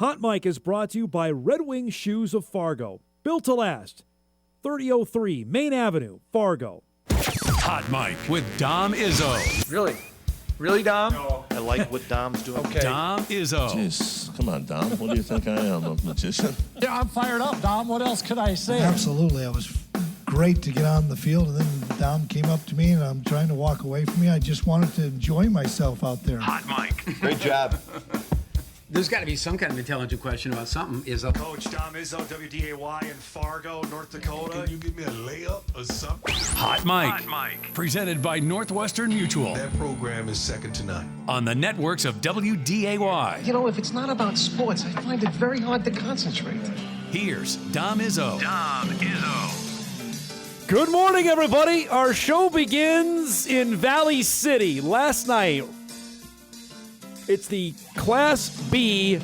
Hot Mic is brought to you by Red Wing Shoes of Fargo. Built to last. 3003 Main Avenue, Fargo. Hot Mic with Dom Izzo. Really? Really, Dom? No. I like what Dom's doing. Okay. Dom Izzo. Jeez, come on, Dom. What do you think I am, a magician? Yeah, I'm fired up, Dom. What else could I say? Absolutely. It was great to get on the field, and then Dom came up to me, and I'm trying to walk away from me. I just wanted to enjoy myself out there. Hot Mic. Great job. There's got to be some kind of intelligent question about something. Izzo. Coach Dom Izzo, WDAY in Fargo, North Dakota. Can you give me a layup or something? Hot Mic. Presented by Northwestern Mutual. That program is second to none. On the networks of WDAY. You know, if it's not about sports, I find it very hard to concentrate. Here's Dom Izzo. Good morning, everybody. Our show begins in Valley City. Last night, it's the Class B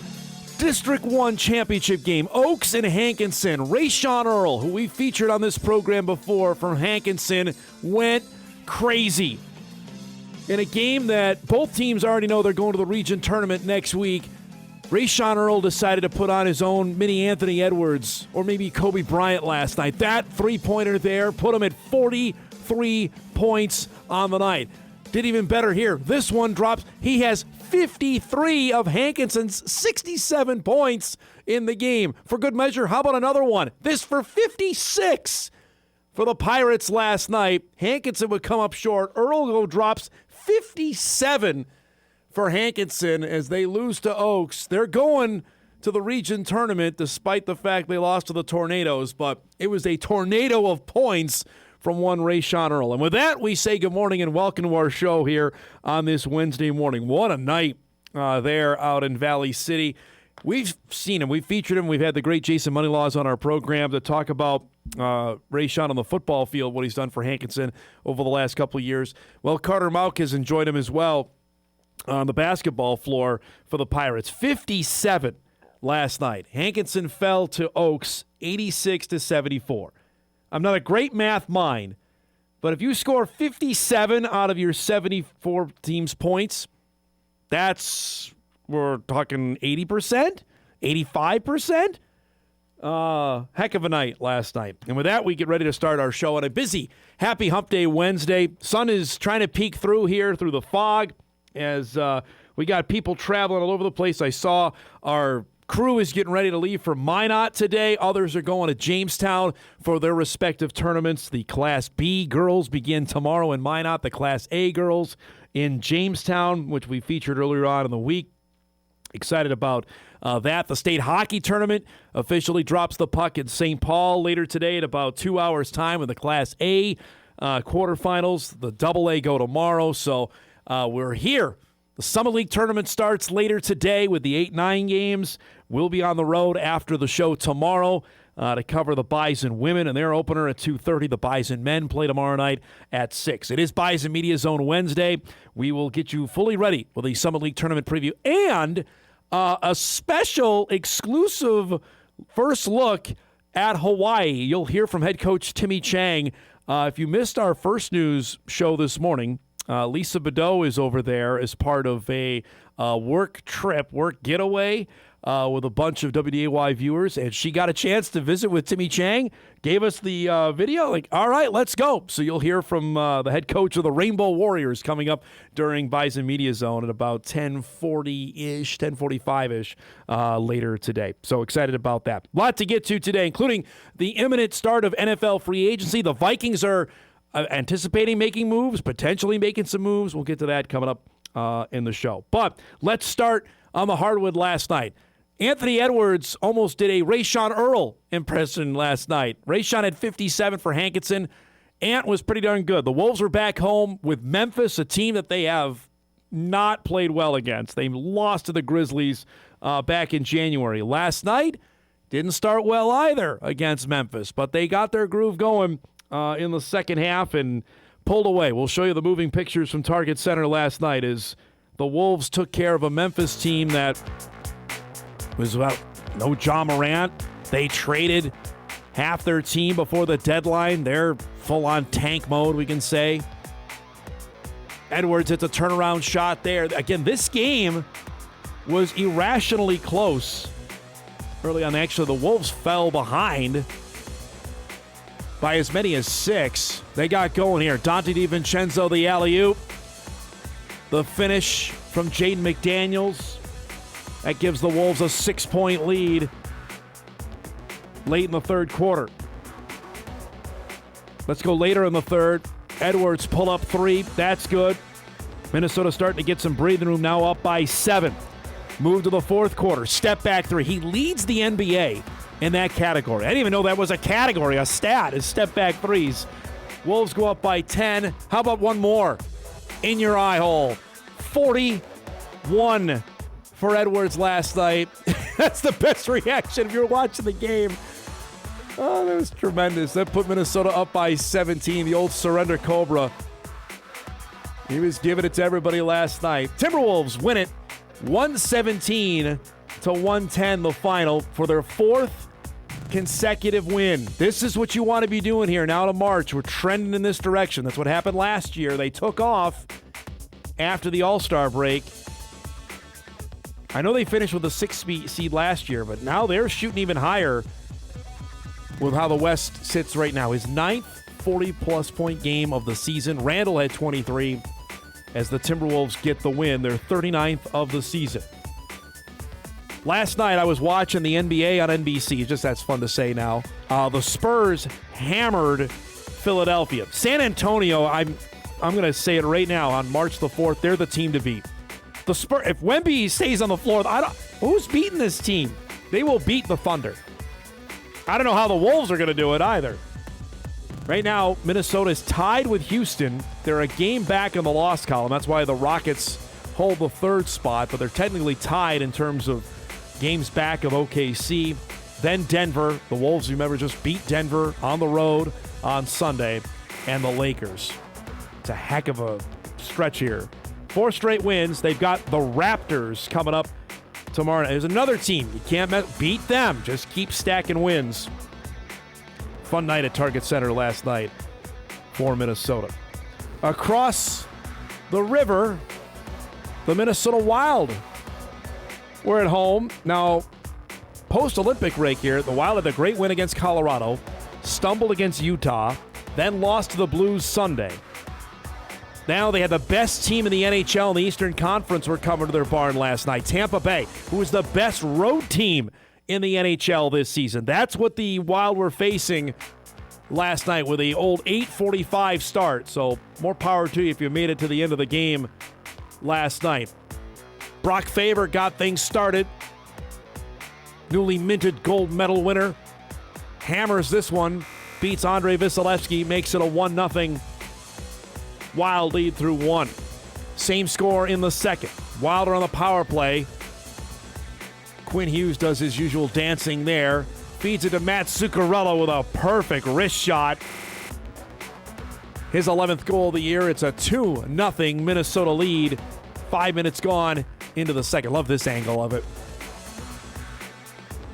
District 1 championship game. Oaks and Hankinson. Rayshawn Earl, who we featured on this program before from Hankinson, went crazy. In a game that both teams already know they're going to the region tournament next week, Rayshawn Earl decided to put on his own mini Anthony Edwards or maybe Kobe Bryant last night. That three-pointer there put him at 43 points on the night. Did even better here. This one drops. He has 53 of Hankinson's 67 points in the game. For good measure, how about another one? This for 56 for the Pirates last night. Hankinson would come up short. Earl drops 57 for Hankinson as they lose to Oaks. They're going to the region tournament despite the fact they lost to the Tornadoes, but it was a tornado of points from one Rayshawn Earl. And with that, we say good morning and welcome to our show here on this Wednesday morning. What a night there out in Valley City. We've seen him. We've featured him. We've had the great Jason Moneylaws on our program to talk about Rayshawn on the football field, what he's done for Hankinson over the last couple of years. Well, Carter Mack has enjoyed him as well on the basketball floor for the Pirates. 57 last night. Hankinson fell to Oaks 86-74. I'm not a great math mind, but if you score 57 out of your 74 team's points, we're talking 80%, 85%. Heck of a night last night. And with that, we get ready to start our show on a busy Happy Hump Day Wednesday. Sun is trying to peek through here through the fog as we got people traveling all over the place. I saw our crew is getting ready to leave for Minot today. Others are going to Jamestown for their respective tournaments. The Class B girls begin tomorrow in Minot. The Class A girls in Jamestown, which we featured earlier on in the week. Excited about that. The state hockey tournament officially drops the puck in St. Paul later today at about 2 hours' time with the Class A quarterfinals. The Double A go tomorrow, so we're here. The Summer League tournament starts later today with the 8-9 games. We'll be on the road after the show tomorrow to cover the Bison women and their opener at 2:30. The Bison men play tomorrow night at 6. It is Bison Media Zone Wednesday. We will get you fully ready with the Summer League tournament preview and a special exclusive first look at Hawaii. You'll hear from head coach Timmy Chang. If you missed our first news show this morning, Lisa Bedeau is over there as part of a work getaway with a bunch of WDAY viewers, and she got a chance to visit with Timmy Chang, gave us the video, like, all right, let's go. So you'll hear from the head coach of the Rainbow Warriors coming up during Bison Media Zone at about 10:40-ish, 10:45-ish later today. So excited about that. A lot to get to today, including the imminent start of NFL free agency. The Vikings are anticipating making moves, potentially making some moves. We'll get to that coming up in the show. But let's start on the hardwood last night. Anthony Edwards almost did a Rayshawn Earl impression last night. Rayshawn had 57 for Hankinson. Ant was pretty darn good. The Wolves are back home with Memphis, a team that they have not played well against. They lost to the Grizzlies back in January. Last night, didn't start well either against Memphis, but they got their groove going in the second half and pulled away. We'll show you the moving pictures from Target Center last night as the Wolves took care of a Memphis team that was about no Ja Morant. They traded half their team before the deadline. They're full-on tank mode, we can say. Edwards hits a turnaround shot there. Again, this game was irrationally close early on. Actually, the Wolves fell behind by as many as 6. They got going here. Dante DiVincenzo, the alley-oop. The finish from Jaden McDaniels. That gives the Wolves a 6-point lead late in the third quarter. Let's go later in the third. Edwards pull up 3. That's good. Minnesota starting to get some breathing room, now up by 7. Move to the fourth quarter. Step back 3. He leads the NBA in that category. I didn't even know that was a category, a stat, is step back threes. Wolves go up by 10. How about one more? In your eye hole. 41 for Edwards last night. That's the best reaction if you're watching the game. Oh, that was tremendous. That put Minnesota up by 17. The old surrender Cobra. He was giving it to everybody last night. Timberwolves win it 117-110, the final, for their 4th consecutive win. This is what you want to be doing here now to March. We're trending in this direction. That's what happened last year. They took off after the All-Star break. I know they finished with a 6th seed last year, but now they're shooting even higher with how the West sits right now. His 9th 40-plus point game of the season. Randall had 23 as the Timberwolves get the win, their 39th of the season. Last night I was watching the NBA on NBC. Just that's fun to say now. The Spurs hammered Philadelphia. San Antonio, I'm going to say it right now, on March the 4th, they're the team to beat. The Spurs, if Wemby stays on the floor, who's beating this team? They will beat the Thunder. I don't know how the Wolves are going to do it either. Right now, Minnesota is tied with Houston. They're a game back in the loss column. That's why the Rockets hold the 3rd spot, but they're technically tied in terms of games back of OKC. Then Denver. The Wolves, remember, just beat Denver on the road on Sunday. And the Lakers. It's a heck of a stretch here. 4 straight wins. They've got the Raptors coming up tomorrow night. There's another team. You can't beat them. Just keep stacking wins. Fun night at Target Center last night for Minnesota. Across the river, the Minnesota Wild. We're at home. Now, post-Olympic break here, the Wild had a great win against Colorado, stumbled against Utah, then lost to the Blues Sunday. Now they had the best team in the NHL in the Eastern Conference were coming to their barn last night. Tampa Bay, who was the best road team in the NHL this season. That's what the Wild were facing last night with the old 8:45 start. So more power to you if you made it to the end of the game last night. Brock Faber got things started. Newly minted gold medal winner. Hammers this one. Beats Andrei Vasilevsky. Makes it a 1-0 Wild lead through 1. Same score in the second. Wilder on the power play. Quinn Hughes does his usual dancing there. Feeds it to Matt Zuccarello with a perfect wrist shot. His 11th goal of the year. It's a 2-0 Minnesota lead. 5 minutes gone into the second. Love this angle of it.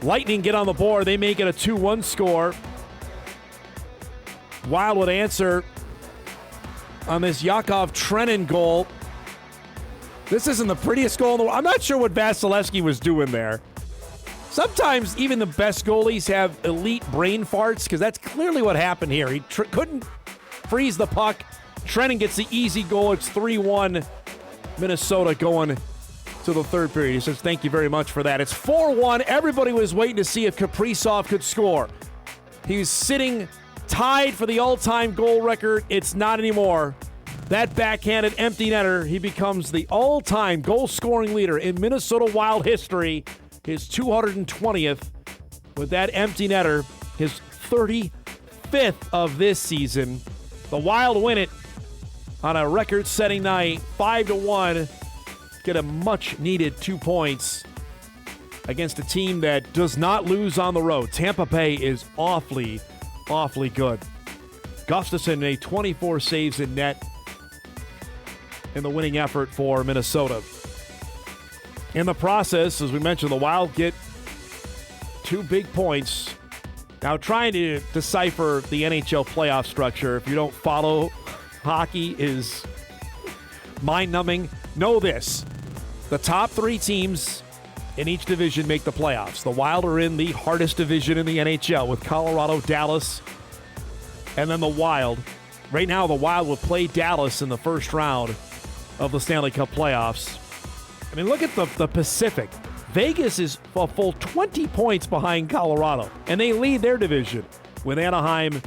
Lightning get on the board. They make it a 2-1 score. Wild would answer on this Yakov Trenin goal. This isn't the prettiest goal in the world. I'm not sure what Vasilevsky was doing there. Sometimes even the best goalies have elite brain farts, because that's clearly what happened here. He couldn't freeze the puck. Trenin gets the easy goal. It's 3-1 Minnesota going to the third period. He says, thank you very much for that. It's 4-1. Everybody was waiting to see if Kaprizov could score. He was sitting tied for the all-time goal record. It's not anymore. That backhanded empty netter, he becomes the all-time goal-scoring leader in Minnesota Wild history. His 220th with that empty netter, his 35th of this season. The Wild win it on a record-setting night, 5-1. Get a much-needed 2 points against a team that does not lose on the road. Tampa Bay is awfully good. Gustafsson made 24 saves in net in the winning effort for Minnesota. In the process, as we mentioned, the Wild get 2 big points. Now, trying to decipher the NHL playoff structure, if you don't follow hockey, is mind-numbing. Know this. The top 3 teams in each division make the playoffs. The Wild are in the hardest division in the NHL with Colorado, Dallas, and then the Wild. Right now, the Wild will play Dallas in the first round of the Stanley Cup playoffs. I mean, look at the Pacific. Vegas is a full 20 points behind Colorado, and they lead their division with Anaheim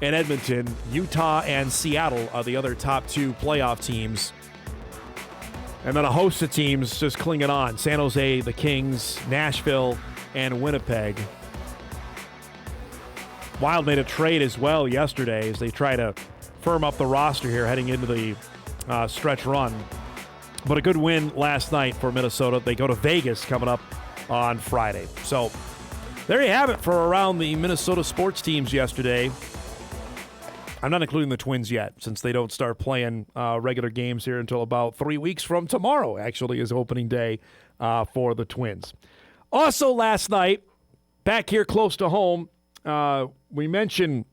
and Edmonton. Utah and Seattle are the other top 2 playoff teams. And then a host of teams just clinging on. San Jose, the Kings, Nashville, and Winnipeg. Wild made a trade as well yesterday as they try to firm up the roster here heading into the stretch run. But a good win last night for Minnesota. They go to Vegas coming up on Friday. So there you have it for around the Minnesota sports teams yesterday. I'm not including the Twins yet, since they don't start playing regular games here until about 3 weeks from tomorrow, actually, is opening day for the Twins. Also last night, back here close to home, we mentioned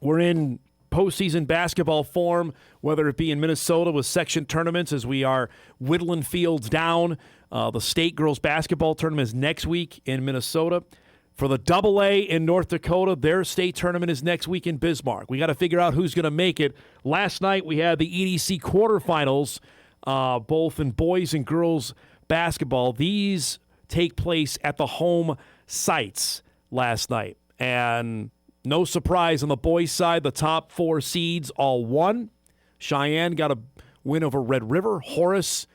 we're in postseason basketball form, whether it be in Minnesota with section tournaments as we are whittling fields down. The state girls basketball tournament is next week in Minnesota. For the AA in North Dakota, their state tournament is next week in Bismarck. We got to figure out who's going to make it. Last night we had the EDC quarterfinals, both in boys and girls basketball. These take place at the home sites last night. And no surprise on the boys' side, the top 4 seeds all won. Cheyenne got a win over Red River. Horace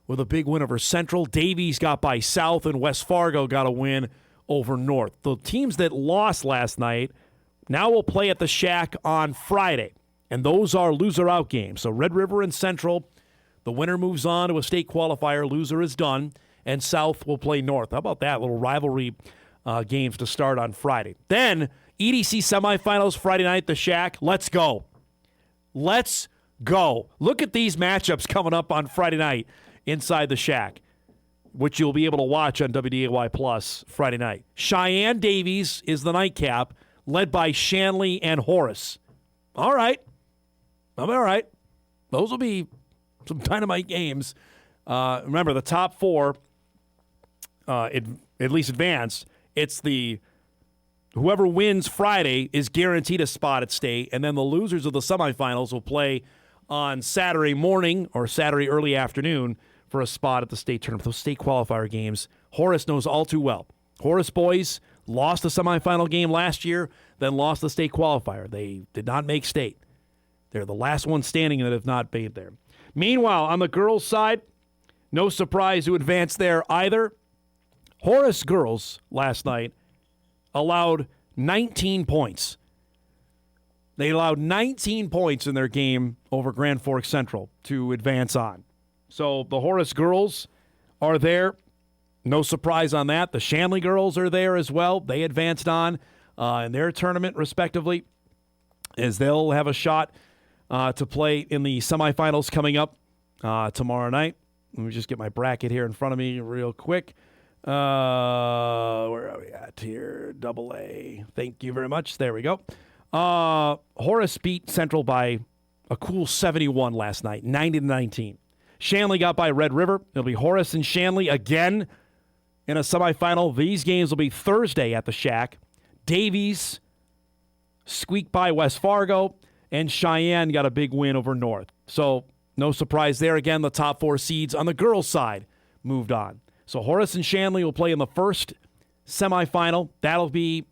with a big win over Central. Davies got by South, and West Fargo got a win over North. The teams that lost last night now will play at the Shack on Friday, and those are loser-out games. So Red River and Central, the winner moves on to a state qualifier. Loser is done, and South will play North. How about that? Little rivalry games to start on Friday. Then EDC semifinals Friday night at the Shack. Let's go. Let's go. Look at these matchups coming up on Friday night inside the Shack, which you'll be able to watch on WDAY Plus Friday night. Cheyenne Davies is the nightcap, led by Shanley and Horace. All right. I'm all right. Those will be some dynamite games. Remember, the top 4, at least advanced, it's the whoever wins Friday is guaranteed a spot at state, and then the losers of the semifinals will play on Saturday morning or Saturday early afternoon for a spot at the state tournament. Those state qualifier games, Horace knows all too well. Horace boys lost the semifinal game last year, then lost the state qualifier. They did not make state. They're the last one standing that have not made there. Meanwhile, on the girls' side, no surprise who advanced there either. Horace girls last night allowed 19 points. They allowed 19 points in their game over Grand Forks Central to advance on. So the Horace girls are there. No surprise on that. The Shanley girls are there as well. They advanced on in their tournament, respectively, as they'll have a shot to play in the semifinals coming up tomorrow night. Let me just get my bracket here in front of me real quick. Where are we at here? AA. Thank you very much. There we go. Horace beat Central by a cool 71 last night, 90-19. Shanley got by Red River. It'll be Horace and Shanley again in a semifinal. These games will be Thursday at the Shack. Davies squeaked by West Fargo, and Cheyenne got a big win over North. So no surprise there. Again, the top 4 seeds on the girls' side moved on. So Horace and Shanley will play in the first semifinal. That'll be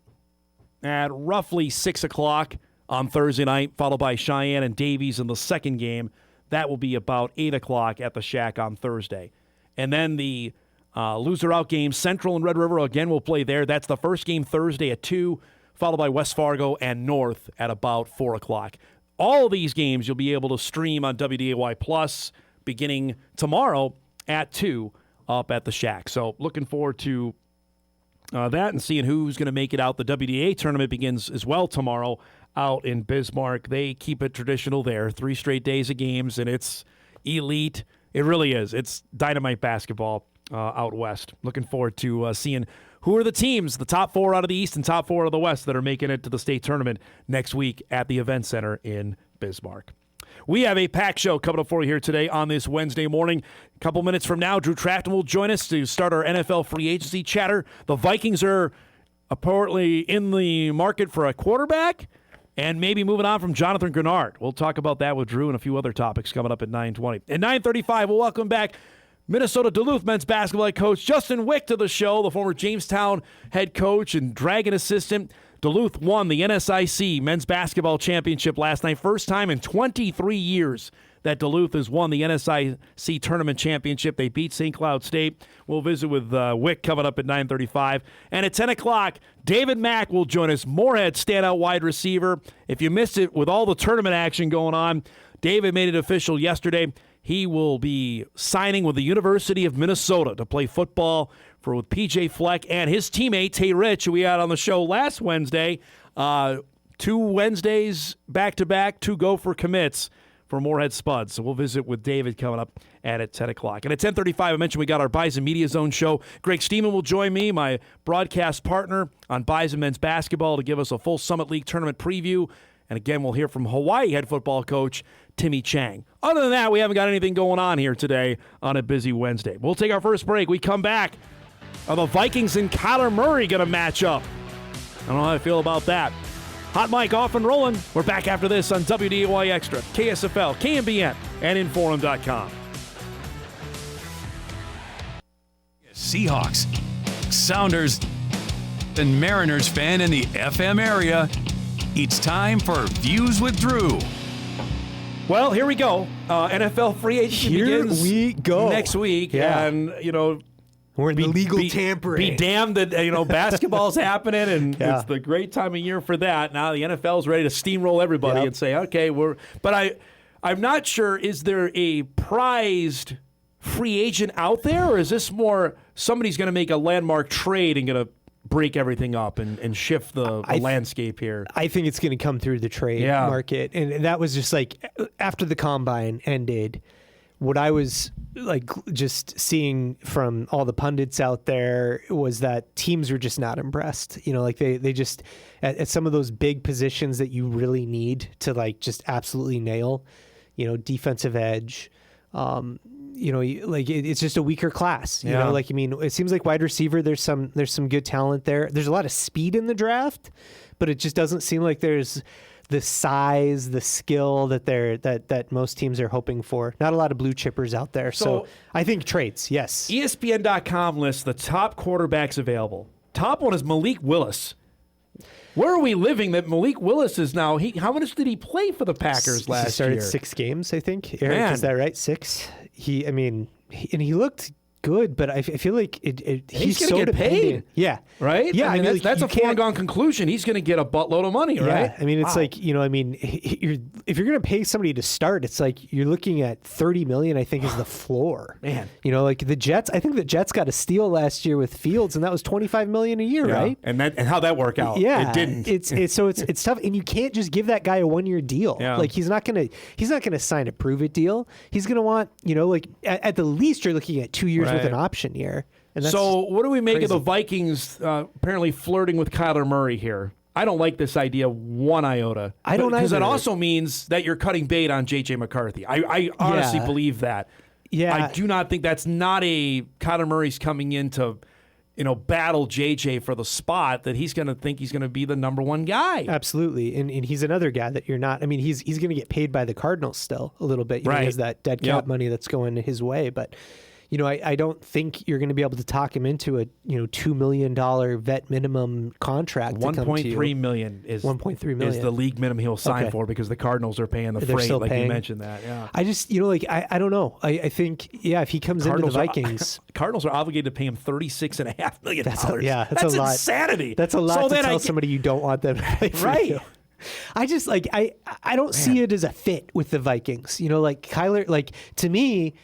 at roughly 6 o'clock on Thursday night, followed by Cheyenne and Davies in the second game. That will be about 8 o'clock at the Shack on Thursday. And then the loser-out game, Central and Red River, again, will play there. That's the first game Thursday at 2, followed by West Fargo and North at about 4 o'clock. All of these games you'll be able to stream on WDAY Plus beginning tomorrow at 2 up at the Shack. So looking forward to that and seeing who's going to make it out. The WDA tournament begins as well tomorrow out in Bismarck. They keep it traditional there. 3 straight days of games, and it's elite. It really is. It's dynamite basketball out west. Looking forward to seeing who are the teams, the top 4 out of the East and top 4 out of the West that are making it to the state tournament next week at the Event Center in Bismarck. We have a packed show coming up for you here today on this Wednesday morning. A couple minutes from now, Drew Trafton will join us to start our NFL free agency chatter. The Vikings are apparently in the market for a quarterback and maybe moving on from Jonathan Grenard. We'll talk about that with Drew and a few other topics coming up at 9:20. At 9:35, we'll welcome back Minnesota Duluth men's basketball head coach Justin Wieck to the show, the former Jamestown head coach and Dragon assistant. Duluth won the NSIC men's basketball championship last night. First time in 23 years that Duluth has won the NSIC tournament championship. They beat St. Cloud State. We'll visit with Wieck coming up at 9:35. And at 10 o'clock, David Mack will join us, Moorhead standout wide receiver. If you missed it with all the tournament action going on, David made it official yesterday. He will be signing with the University of Minnesota to play football with PJ Fleck and his teammate, Tay Rich, who we had on the show last Wednesday. 2 Wednesdays back-to-back, 2 Gopher commits for Moorhead Spuds. So we'll visit with David coming up at 10 o'clock. And at 10:35, I mentioned we got our Bison Media Zone show. Greg Steeman will join me, my broadcast partner on Bison men's basketball, to give us a full Summit League tournament preview. And again, we'll hear from Hawaii head football coach Timmy Chang. Other than that, we haven't got anything going on here today on a busy Wednesday. We'll take our first break. We come back. Are the Vikings and Kyler Murray going to match up? I don't know how I feel about that. Hot mic off and rolling. We're back after this on WDAY Extra, KSFL, KMBN, and Inforum.com. Seahawks, Sounders, and Mariners fan in the FM area. It's time for Views with Drew. Well, here we go. NFL free agency begins we go. next week. Yeah. And, you know, we're in the legal tampering. Be damned that, basketball's happening, and it's the great time of year for that. Now the NFL's ready to steamroll everybody and say, okay, I'm not sure, is there a prized free agent out there, or is this more somebody's going to make a landmark trade and going to break everything up and shift the landscape here? I think it's going to come through the trade market. And that was just like after the combine ended, what I was like just seeing from all the pundits out there was that teams were just not impressed. Like they just at some of those big positions that you really need to like just absolutely nail, defensive edge, it's just a weaker class. It seems like wide receiver, there's some good talent there. There's a lot of speed in the draft, but it just doesn't seem like there's the size, the skill that most teams are hoping for. Not a lot of blue chippers out there. So I think trades, yes. ESPN.com lists the top quarterbacks available. Top one is Malik Willis. Where are we living that Malik Willis is now? How much did he play for the Packers last year? He started 6 games, I think. Eric, Man. Is that right? 6? He looked good, but I feel like he's going so to get paid. Yeah. Right? Yeah. I mean, that's a foregone conclusion. He's going to get a buttload of money, right? Yeah. I mean, it's like, if you're going to pay somebody to start, it's like you're looking at $30 million, I think, is the floor. Man. Like the Jets, I think the Jets got a steal last year with Fields, and that was $25 million a year, right? And how'd that work out? Yeah. It didn't. It's tough, and you can't just give that guy a 1-year deal. Yeah. Like he's not gonna sign a prove it deal. He's gonna want, at the least you're looking at 2 years with an option year. And that's so what do we make crazy. of the Vikings apparently flirting with Kyler Murray here? I don't like this idea one iota. I don't either. Because it also means that you're cutting bait on J.J. McCarthy. I honestly believe that. Yeah. I do not think that's not a Kyler Murray's coming in to battle J.J. for the spot, that he's going to think he's going to be the number one guy. Absolutely. And he's another guy that you're not. I mean, he's going to get paid by the Cardinals still a little bit. He has that dead cap money that's going his way. But I don't think you're going to be able to talk him into a $2 million vet minimum contract. $1.3 million is the league minimum he'll sign for, because the Cardinals are paying the freight, like you mentioned that. Yeah. I just I don't know. I think if he comes into the Vikings, Cardinals are obligated to pay him $36.5 million. That's a lot. Insanity. That's a lot to tell somebody you don't want them to play for you. I just I don't see it as a fit with the Vikings. Kyler, to me,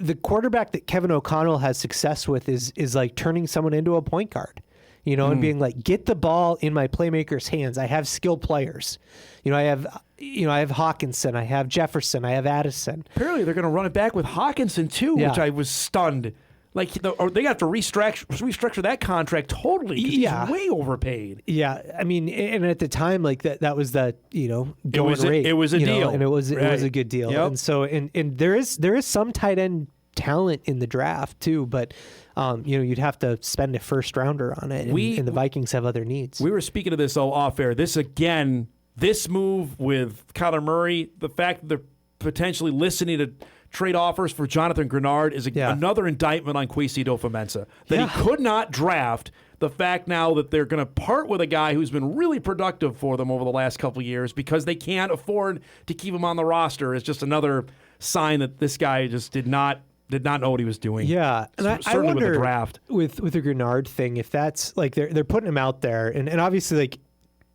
the quarterback that Kevin O'Connell has success with is like turning someone into a point guard, and being like, get the ball in my playmaker's hands. I have skilled players. I have Hawkinson, I have Jefferson, I have Addison. Apparently they're going to run it back with Hawkinson too, which I was stunned Like, or they have to restructure that contract totally. 'Cause he's way overpaid. Yeah, I mean, and at the time, like that was the going rate. It was a deal, and it was a good deal. Yep. And so, and there is some tight end talent in the draft too, but you'd have to spend a first rounder on it, and the Vikings have other needs. We were speaking of this off air. This move with Kyler Murray, the fact that they're potentially listening to trade offers for Jonathan Grenard is another indictment on Kwesi Adofo-Mensah. That he could not draft. The fact now that they're going to part with a guy who's been really productive for them over the last couple of years because they can't afford to keep him on the roster is just another sign that this guy just did not know what he was doing. Yeah, and I wonder with the draft with the Grenard thing, if that's like they're putting him out there, and obviously like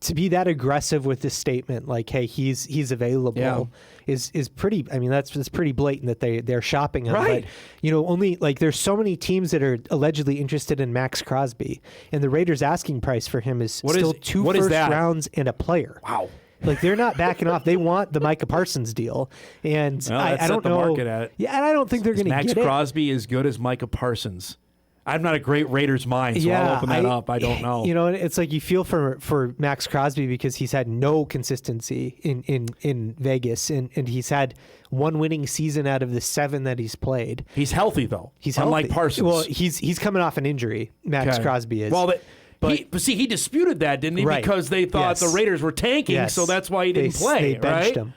to be that aggressive with this statement, like, hey, he's available, is pretty. I mean, that's pretty blatant that they're shopping him. Right. But, only like there's so many teams that are allegedly interested in Max Crosby, and the Raiders' asking price for him is still 2 first rounds and a player. Wow. Like they're not backing off. They want the Micah Parsons deal, and I don't know. Market at it. Yeah, and I don't think they're going to get it. Max Crosby as good as Micah Parsons? I'm not a great Raiders mind, so I'll open that up. I don't know. It's like you feel for Max Crosby because he's had no consistency in Vegas, and he's had one winning season out of the 7 that he's played. He's healthy though. He's unlike healthy. Parsons. Well, he's coming off an injury. Max Crosby is. Well, he disputed that, didn't he? Right. Because they thought the Raiders were tanking, so that's why he didn't play. They benched him.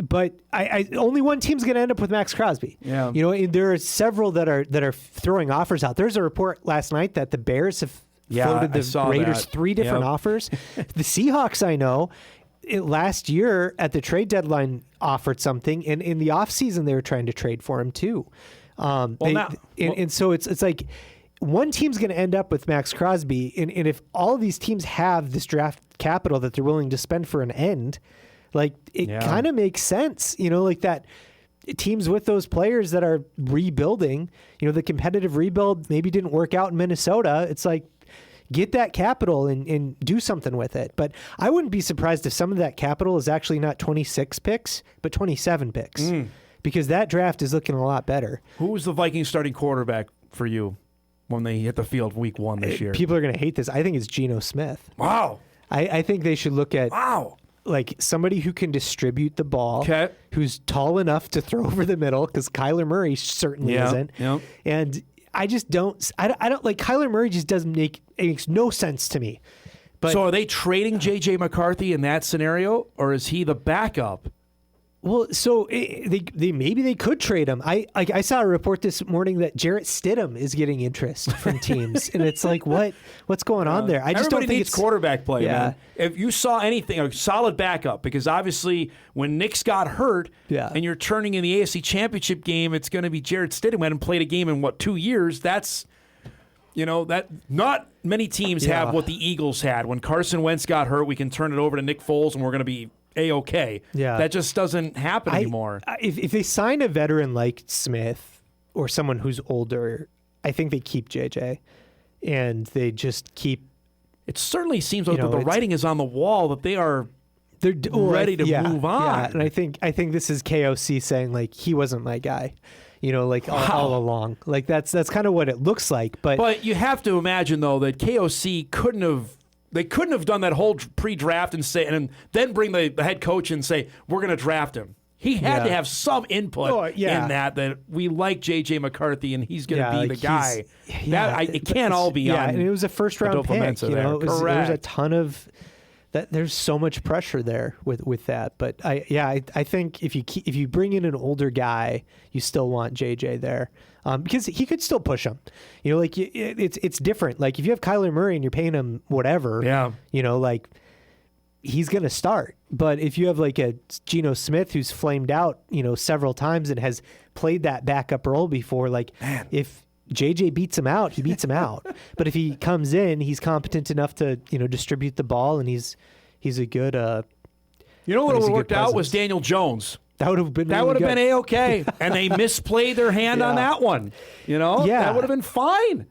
But I only one team's going to end up with Max Crosby. Yeah. There are several that are throwing offers out. There's a report last night that the Bears have floated the Raiders 3 different offers. The Seahawks, I know, last year at the trade deadline offered something, and in the offseason they were trying to trade for him too. And so it's like one team's going to end up with Max Crosby, and if all of these teams have this draft capital that they're willing to spend for an end, like it kind of makes sense, like that teams with those players that are rebuilding, the competitive rebuild maybe didn't work out in Minnesota. It's like, get that capital and do something with it. But I wouldn't be surprised if some of that capital is actually not 26 picks, but 27 picks, because that draft is looking a lot better. Who was the Vikings starting quarterback for you when they hit the field week 1 this year? People are going to hate this. I think it's Geno Smith. Wow. I think they should look at like somebody who can distribute the ball, who's tall enough to throw over the middle, because Kyler Murray certainly isn't. Yep. And I just don't. I don't like Kyler Murray. Just makes no sense to me. But so are they trading J.J. McCarthy in that scenario, or is he the backup? Well, so they maybe they could trade him. I saw a report this morning that Jarrett Stidham is getting interest from teams, and it's like what's going on there? I just don't think needs quarterback play. Man. If you saw anything, a solid backup, because obviously when Nick's got hurt, and you're turning in the AFC Championship game, it's going to be Jarrett Stidham who hadn't played a game in 2 years. That's that not many teams have what the Eagles had when Carson Wentz got hurt. We can turn it over to Nick Foles, and we're going to be A-okay. Yeah. That just doesn't happen anymore. If they sign a veteran like Smith or someone who's older, I think they keep JJ, and they just keep. It certainly seems like the writing is on the wall that they're ready to move on. Yeah, and I think this is KOC saying like he wasn't my guy. All along. Like that's kind of what it looks like. But you have to imagine though that KOC couldn't have done that whole pre-draft and then bring the head coach and say, we're going to draft him. He had to have some input in that we like J.J. McCarthy and he's going to be the guy. It can't all be on. And it was a first-round pick. There's a ton of that. There's so much pressure there with that. But I think if you bring in an older guy, you still want J.J. there. Because he could still push him, it's different. Like if you have Kyler Murray and you're paying him whatever, he's going to start. But if you have like a Geno Smith who's flamed out, several times and has played that backup role before, if JJ beats him out, he beats him out. But if he comes in, he's competent enough to, distribute the ball, and he's a good. What would have worked out was Daniel Jones. That would have been been A-okay. And they misplayed their hand on that one. That would have been fine.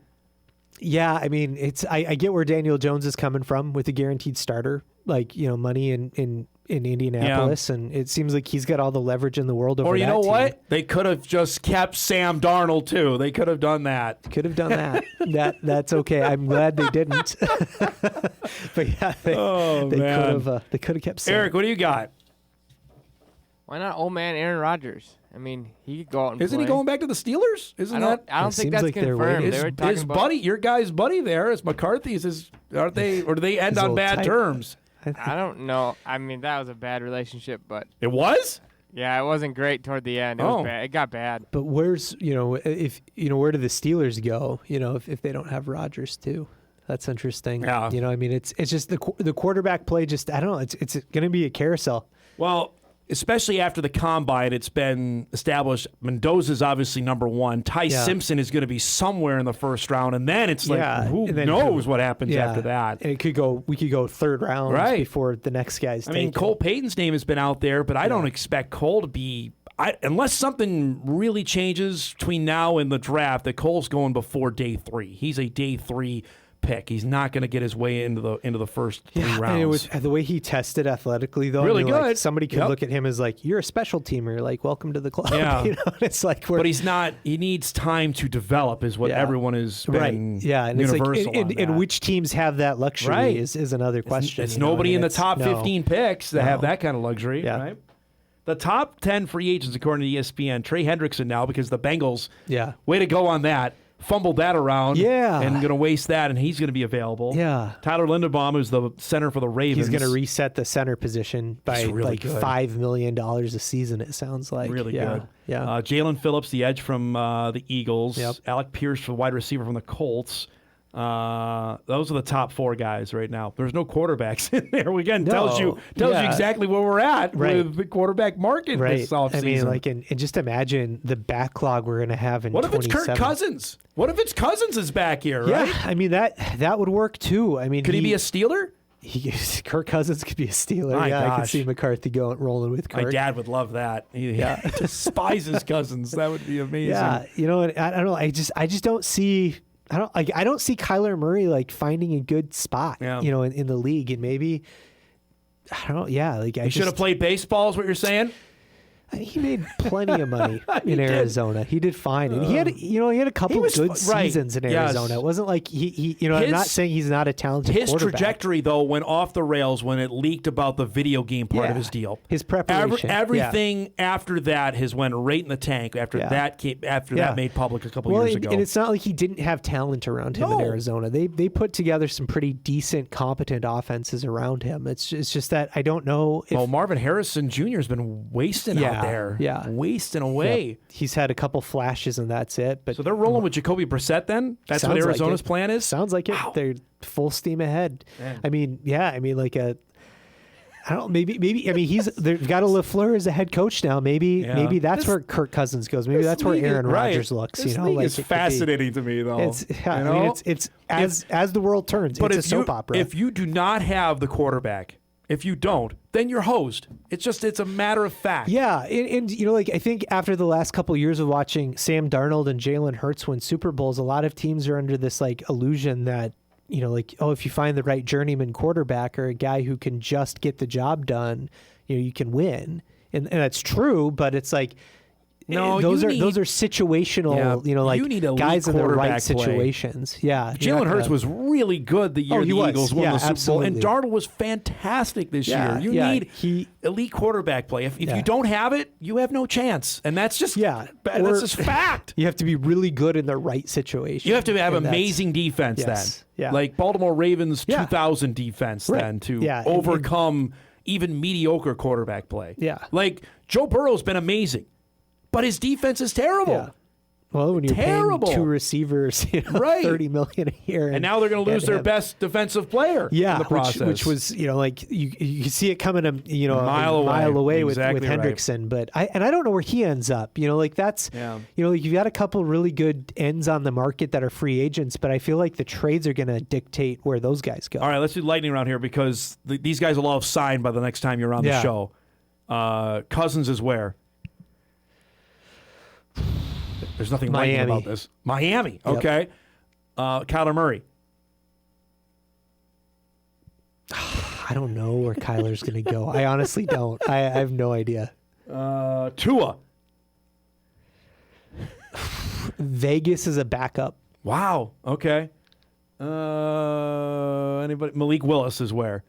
Yeah, I mean, I get where Daniel Jones is coming from with the guaranteed starter, like, money in Indianapolis, and it seems like he's got all the leverage in the world over that. Or you know team. what? They could have just kept Sam Darnold too. They could have done that. Could have done that. That's okay. I'm glad they didn't. But yeah, they could have kept Sam. Eric, what do you got? Why not old man Aaron Rodgers? I mean, he could go out and Isn't play. he going back to the Steelers? I don't think that's confirmed. His buddy, your guy's buddy there, is McCarthy's. Aren't they? Or do they end on bad terms? I don't know. I mean, that was a bad relationship, but it was. Yeah, it wasn't great toward the end. It was bad. It got bad. But where's if where do the Steelers go? If they don't have Rodgers too, that's interesting. Yeah. I mean, it's just the quarterback play. Just I don't know. It's going to be a carousel. Well, especially after the combine, it's been established. Mendoza's obviously number one. Ty Simpson is going to be somewhere in the first round, and then it's like who knows what happens after that. And we could go third round before the next guy's taken. I mean, Cole Payton's name has been out there, but I don't expect Cole to be. Unless something really changes between now and the draft, that Cole's going before day 3. He's a day 3 pick. He's not going to get his way into the first 3 rounds. And it was the way he tested athletically, though. Really good. Like, somebody could look at him as like, you're a special teamer. Like, welcome to the club. Yeah. It's like, but he's not. He needs time to develop, is what everyone has been. Yeah, and universal it's like, and which teams have that luxury is another question. It's nobody in the top 15 picks that have that kind of luxury. Yeah. Right? The top 10 free agents, according to ESPN, Trey Hendrickson now, because the Bengals. Yeah. Way to go on that. Fumbled that around, and going to waste that, and he's going to be available. Yeah, Tyler Linderbaum, who's the center for the Ravens, he's going to reset the center position by really $5 million a season. It sounds like really good. Yeah, Jalen Phillips, the edge from the Eagles. Yep. Alec Pierce, the wide receiver from the Colts. Those are the top 4 guys right now. There's no quarterbacks in there. Again, tells you exactly where we're at with the quarterback market this offseason. I mean, and just imagine the backlog we're going to have in 27. What if it's Kirk Cousins? What if it's Cousins is back here, right? Yeah, I mean, that would work too. I mean, could he be a Steeler? Kirk Cousins could be a Steeler. My I gosh. could see McCarthy rolling with Kirk. My dad would love that. He despises Cousins. That would be amazing. Yeah, I don't know. I just don't see. I don't see Kyler Murray like finding a good spot. In the league, and maybe I don't know. Yeah, he should have played baseball. Is what you're saying? He made plenty of money in Arizona. He did fine, and he had a couple of good seasons in Arizona. It wasn't like he I'm not saying he's not a talented His quarterback. trajectory though went off the rails when it leaked about the video game part of his deal. His preparation, everything after that has went right in the tank. After that made public a couple years ago. And it's not like he didn't have talent around him in Arizona. They put together some pretty decent, competent offenses around him. It's just that I don't know. Marvin Harrison Jr. has been wasting out there. Yeah. Wasting away. Yeah. He's had a couple flashes and that's it. But so they're rolling with Jacoby Brissett then? That's what Arizona's plan is? Sounds like it. Wow. They're full steam ahead. Man. I mean, I don't know, maybe they've got a LaFleur as a head coach now. Maybe that's where Kirk Cousins goes. Maybe that's where Aaron Rodgers looks. This league is fascinating to me though. It's as the world turns, it's a soap opera. If you do not have the quarterback, if you don't, then you're hosed. It's a matter of fact. Yeah, and I think after the last couple of years of watching Sam Darnold and Jalen Hurts win Super Bowls, a lot of teams are under this illusion that if you find the right journeyman quarterback or a guy who can just get the job done, you can win, and that's true. But it's like. No, those are situational. you need guys in the right play. situations. Yeah, Jalen Hurts was really good the year the Eagles won the Super absolutely. Bowl, and Darnold was fantastic this year. You need elite quarterback play. If you don't have it, you have no chance, and that's just that's just fact. You have to be really good in the right situation. You have to have amazing defense then, like Baltimore Ravens 2000 defense then to overcome even mediocre quarterback play. Yeah, like Joe Burrow's been amazing. But his defense is terrible. Yeah. Well, when you're paying 2 receivers, $30 million a year, and now they're going to lose their best defensive player. Yeah, in the process. which was you see it coming a mile away exactly with Hendrickson. But I don't know where he ends up. That's you've got a couple really good ends on the market that are free agents, but I feel like the trades are going to dictate where those guys go. All right, let's do lightning round here because these guys will all have signed by the next time you're on the show. Cousins is where. There's nothing Miami about this. Miami, okay. Kyler Murray. I don't know where Kyler's going to go. I honestly don't. I have no idea. Tua. Vegas is a backup. Wow. Okay. Anybody? Malik Willis is where?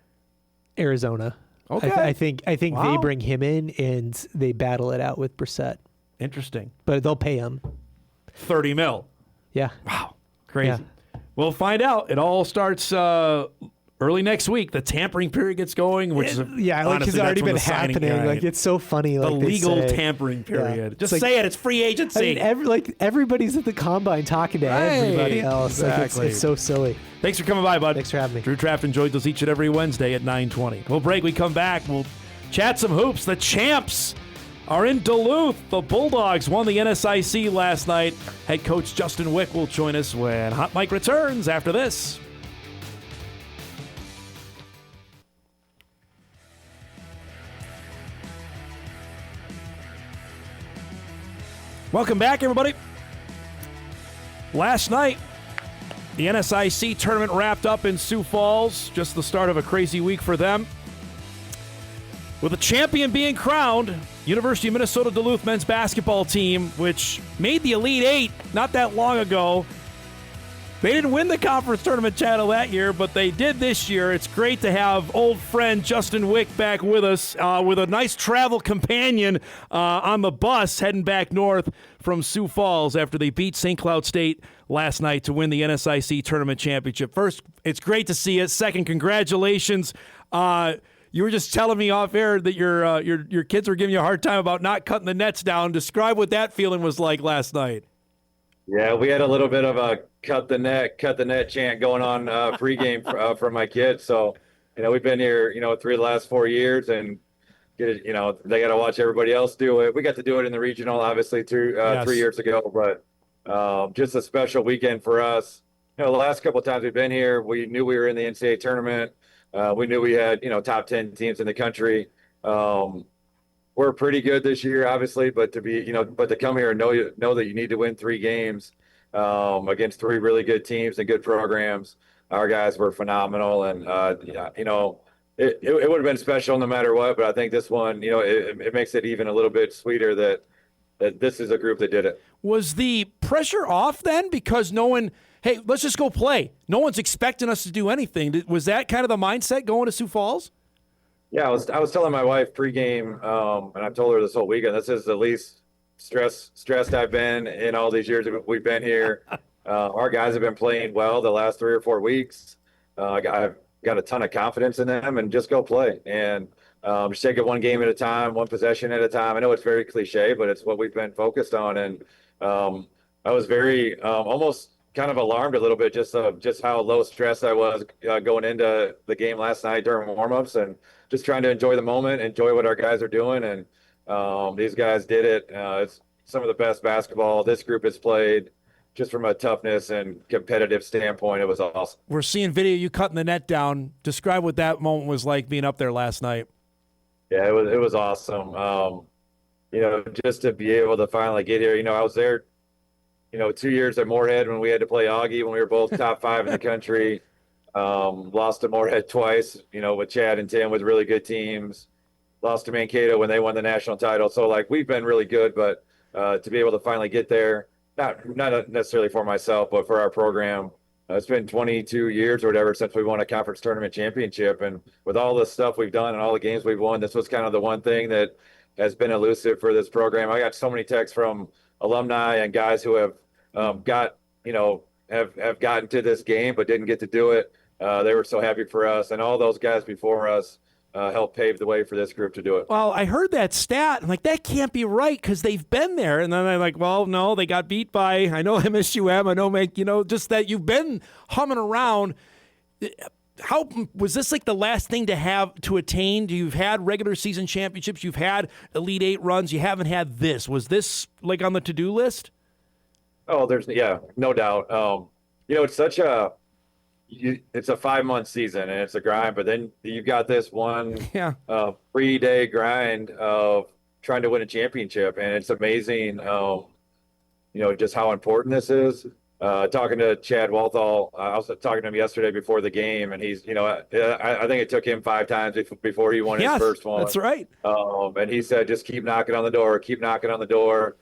Arizona. Okay. I think Wow. they bring him in and they battle it out with Brissett. Interesting. But they'll pay him. $30 million. Yeah. Wow. Crazy. Yeah. We'll find out. It all starts early next week. The tampering period gets going, which is Like honestly, it's already that's when been the signing- happening. right. Like it's so funny. the Like they legal say. tampering period. Yeah. Just It's like- say it. It's free agency. I mean, everybody's at the combine talking to everybody else. Exactly. Like it's so silly. Thanks for coming by, bud. Thanks for having me. Drew Trafton joins us each and every Wednesday at 9:20. We'll break. We come back. We'll chat some hoops. The champs are in Duluth. The Bulldogs won the NSIC last night. Head coach Justin Wieck will join us when Hot Mike returns after this. Welcome back, everybody. Last night, the NSIC tournament wrapped up in Sioux Falls. Just the start of a crazy week for them. With the champion being crowned, University of Minnesota Duluth men's basketball team, which made the Elite Eight not that long ago. They didn't win the conference tournament title that year, but they did this year. It's great to have old friend Justin Wieck back with us with a nice travel companion on the bus heading back north from Sioux Falls after they beat St. Cloud State last night to win the NSIC tournament championship. First, it's great to see you. Second, congratulations. You were just telling me off air that your kids were giving you a hard time about not cutting the nets down. Describe what that feeling was like last night. Yeah, we had a little bit of a cut the net chant going on pregame for my kids. So, we've been here, 3 of the last 4 years, and they got to watch everybody else do it. We got to do it in the regional, obviously, 3 years ago, but just a special weekend for us. The last couple of times we've been here, we knew we were in the NCAA tournament. We knew we had, top 10 teams in the country. We're pretty good this year, obviously, but to come here and know that you need to win 3 games against 3 really good teams and good programs. Our guys were phenomenal, and it would have been special no matter what. But I think this one, it makes it even a little bit sweeter that this is a group that did it. Was the pressure off then because no one? Hey, let's just go play. No one's expecting us to do anything. Was that kind of the mindset going to Sioux Falls? Yeah, I was telling my wife pregame, and I've told her this whole weekend, this is the least stressed I've been in all these years we've been here. Our guys have been playing well the last 3 or 4 weeks. I've got a ton of confidence in them, and just go play. And just take it one game at a time, one possession at a time. I know it's very cliche, but it's what we've been focused on. And I was very almost kind of alarmed a little bit just how low stress I was going into the game last night during warmups, and just trying to enjoy the moment, enjoy what our guys are doing. And these guys did it. It's some of the best basketball this group has played, just from a toughness and competitive standpoint. It was awesome. We're seeing video of you cutting the net down. Describe what that moment was like being up there last night. Yeah, it was awesome. Just to be able to finally get here. I was there 2 years at Moorhead when we had to play Augie when we were both top 5 in the country. Lost to Moorhead twice, with Chad and Tim with really good teams. Lost to Mankato when they won the national title. So, we've been really good, but to be able to finally get there, not necessarily for myself, but for our program. It's been 22 years or whatever since we won a conference tournament championship. And with all the stuff we've done and all the games we've won, this was kind of the one thing that has been elusive for this program. I got so many texts from alumni and guys who have have gotten to this game but didn't get to do it. They were so happy for us, and all those guys before us helped pave the way for this group to do it. Well, I heard that stat. I'm like, that can't be right because they've been there. And then I'm like, well, no, they got beat by, I know MSUM, I know Mack, just that you've been humming around. How was this like the last thing to have to attain? You've had regular season championships, you've had Elite Eight runs, you haven't had this. Was this like on the to-do list? Oh, no doubt. It's such it's a 5-month season and it's a grind, but then you've got this one 3-day grind of trying to win a championship, and it's amazing. Just how important this is. talking to Chad Walthall, I was talking to him yesterday before the game, and he's, I think it took him 5 times before he won his first one. That's right. And he said, just keep knocking on the door, keep knocking on the door.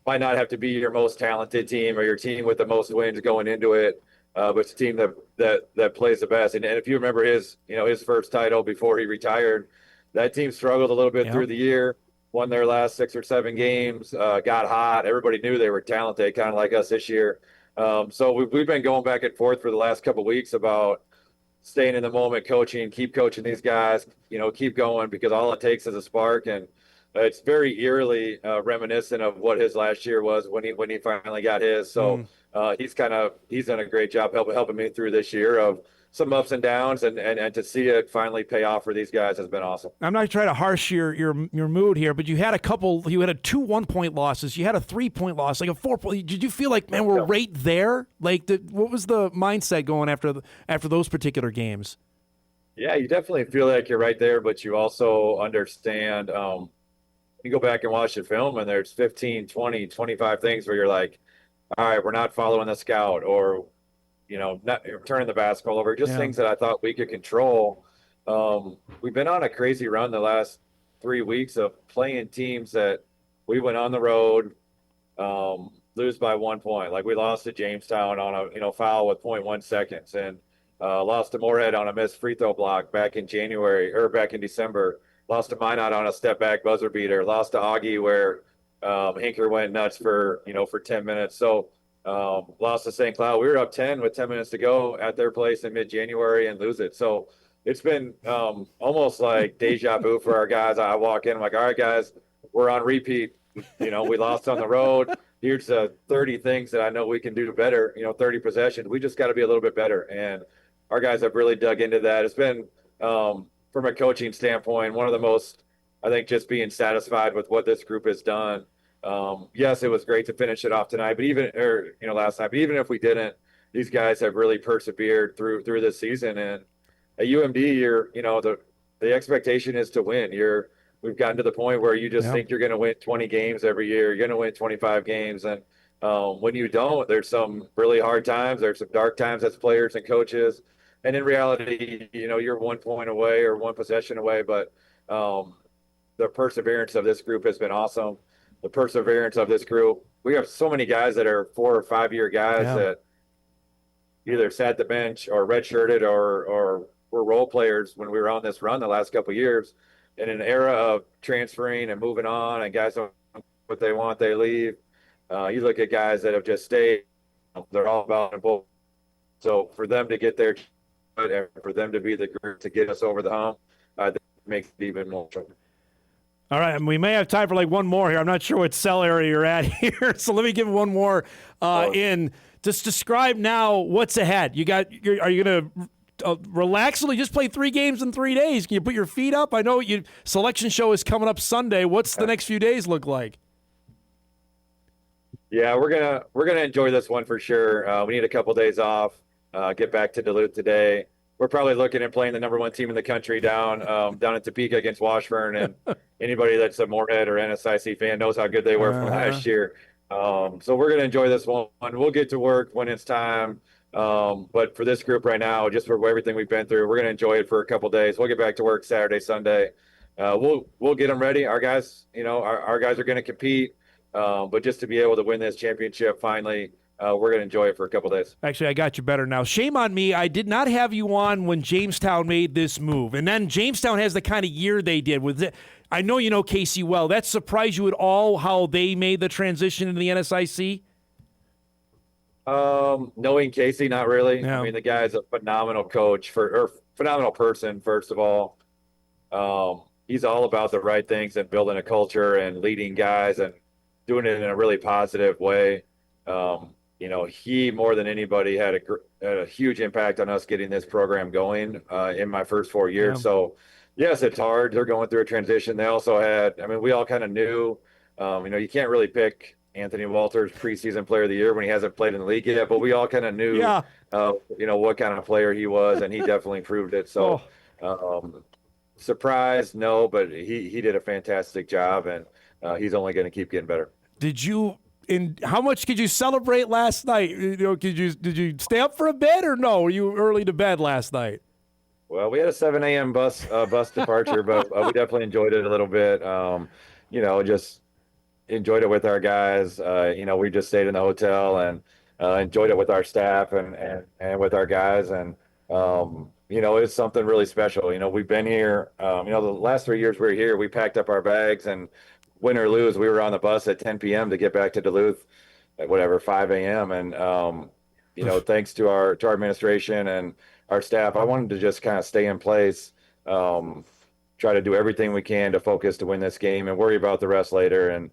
Might not have to be your most talented team or your team with the most wins going into it, but it's a team that plays the best. And if you remember his first title before he retired, that team struggled a little bit through the year, won their last 6 or 7 games, got hot. Everybody knew they were talented, kind of like us this year. So we've been going back and forth for the last couple of weeks about staying in the moment, keep coaching these guys, keep going, because all it takes is a spark. And it's very eerily reminiscent of what his last year was when he finally got his. So he's done a great job helping me through this year of some ups and downs, and to see it finally pay off for these guys has been awesome. I'm not trying to harsh your mood here, but you had a 2 1-point losses. You had a 3-point loss, like a 4-point. Did you feel like, man, we're right there? Like, what was the mindset going after those particular games? Yeah, you definitely feel like you're right there, but you also understand. You go back and watch the film, and there's 15, 20, 25 things where you're like, all right, we're not following the scout, or not turning the basketball over, just things that I thought we could control. We've been on a crazy run the last 3 weeks of playing teams that we went on the road, lose by 1 point. Like we lost to Jamestown on a foul with 0.1 seconds, and lost to Moorhead on a missed free throw block back in December. Lost to Minot on a step back buzzer beater. Lost to Augie where Hinker went nuts for 10 minutes. So lost to St. Cloud. We were up 10 with 10 minutes to go at their place in mid-January and lose it. So it's been almost like deja vu for our guys. I walk in, I'm like, all right, guys, we're on repeat. We lost on the road. Here's 30 things that I know we can do better, 30 possessions. We just got to be a little bit better. And our guys have really dug into that. It's been, from a coaching standpoint, one of the most, I think, just being satisfied with what this group has done. Yes, it was great to finish it off tonight, last night. But even if we didn't, these guys have really persevered through this season. And at UMD, the expectation is to win. We've gotten to the point where you just think you're going to win 20 games every year. You're going to win 25 games, and when you don't, there's some really hard times. There's some dark times as players and coaches. And in reality, you're 1 point away or 1 possession away. But the perseverance of this group has been awesome. The perseverance of this group. We have so many guys that are 4 or 5 year guys that either sat the bench or redshirted or were role players when we were on this run the last couple of years. In an era of transferring and moving on, and guys don't what they want, they leave. You look at guys that have just stayed; they're all about it. So for them to get there, and for them to be the group to get us over the hump, I think makes it even more. All right, and we may have time for like one more here. I'm not sure what cell area you're at here, so let me give one more in. Just describe now what's ahead. Are you going to relaxedly just play 3 games in 3 days? Can you put your feet up? I know selection show is coming up Sunday. What's the next few days look like? Yeah, we're gonna enjoy this one for sure. We need a couple days off. Get back to Duluth today. We're probably looking at playing the number 1 team in the country down in Topeka against Washburn, and anybody that's a Moorhead or NSIC fan knows how good they were from last year. So we're gonna enjoy this one. We'll get to work when it's time. But for this group right now, just for everything we've been through, we're going to enjoy it for a couple days. We'll get back to work Saturday, Sunday. We'll get them ready. Our guys, our guys are going to compete. But just to be able to win this championship finally, we're going to enjoy it for a couple days. Actually, I got you better now. Shame on me. I did not have you on when Jamestown made this move. And then Jamestown has the kind of year they did with it. I know you know Casey well. That surprised you at all how they made the transition into the NSIC? Knowing Casey, not really. Yeah. I mean, the guy's a phenomenal coach or phenomenal person, first of all. He's all about the right things and building a culture and leading guys and doing it in a really positive way. He more than anybody had a huge impact on us getting this program going in my first 4 years. Yeah. So yes, it's hard. They're going through a transition. They also we all kind of knew, you can't really pick Anthony Walters preseason player of the year when he hasn't played in the league yet, but we all kind of knew, what kind of player he was, and he definitely proved it. So, surprised, no, but he did a fantastic job, and he's only going to keep getting better. Did you how much could you celebrate last night? Did you stay up for a bit or no? Were you early to bed last night? Well, we had a 7 a.m. bus departure, but we definitely enjoyed it a little bit. Just enjoyed it with our guys. We just stayed in the hotel and enjoyed it with our staff and with our guys. And, it's something really special. We've been here, the last 3 years we were here, we packed up our bags, and win or lose, we were on the bus at 10 p.m. to get back to Duluth at 5 a.m. And, thanks to our administration and our staff, I wanted to just kind of stay in place, try to do everything we can to focus to win this game and worry about the rest later. And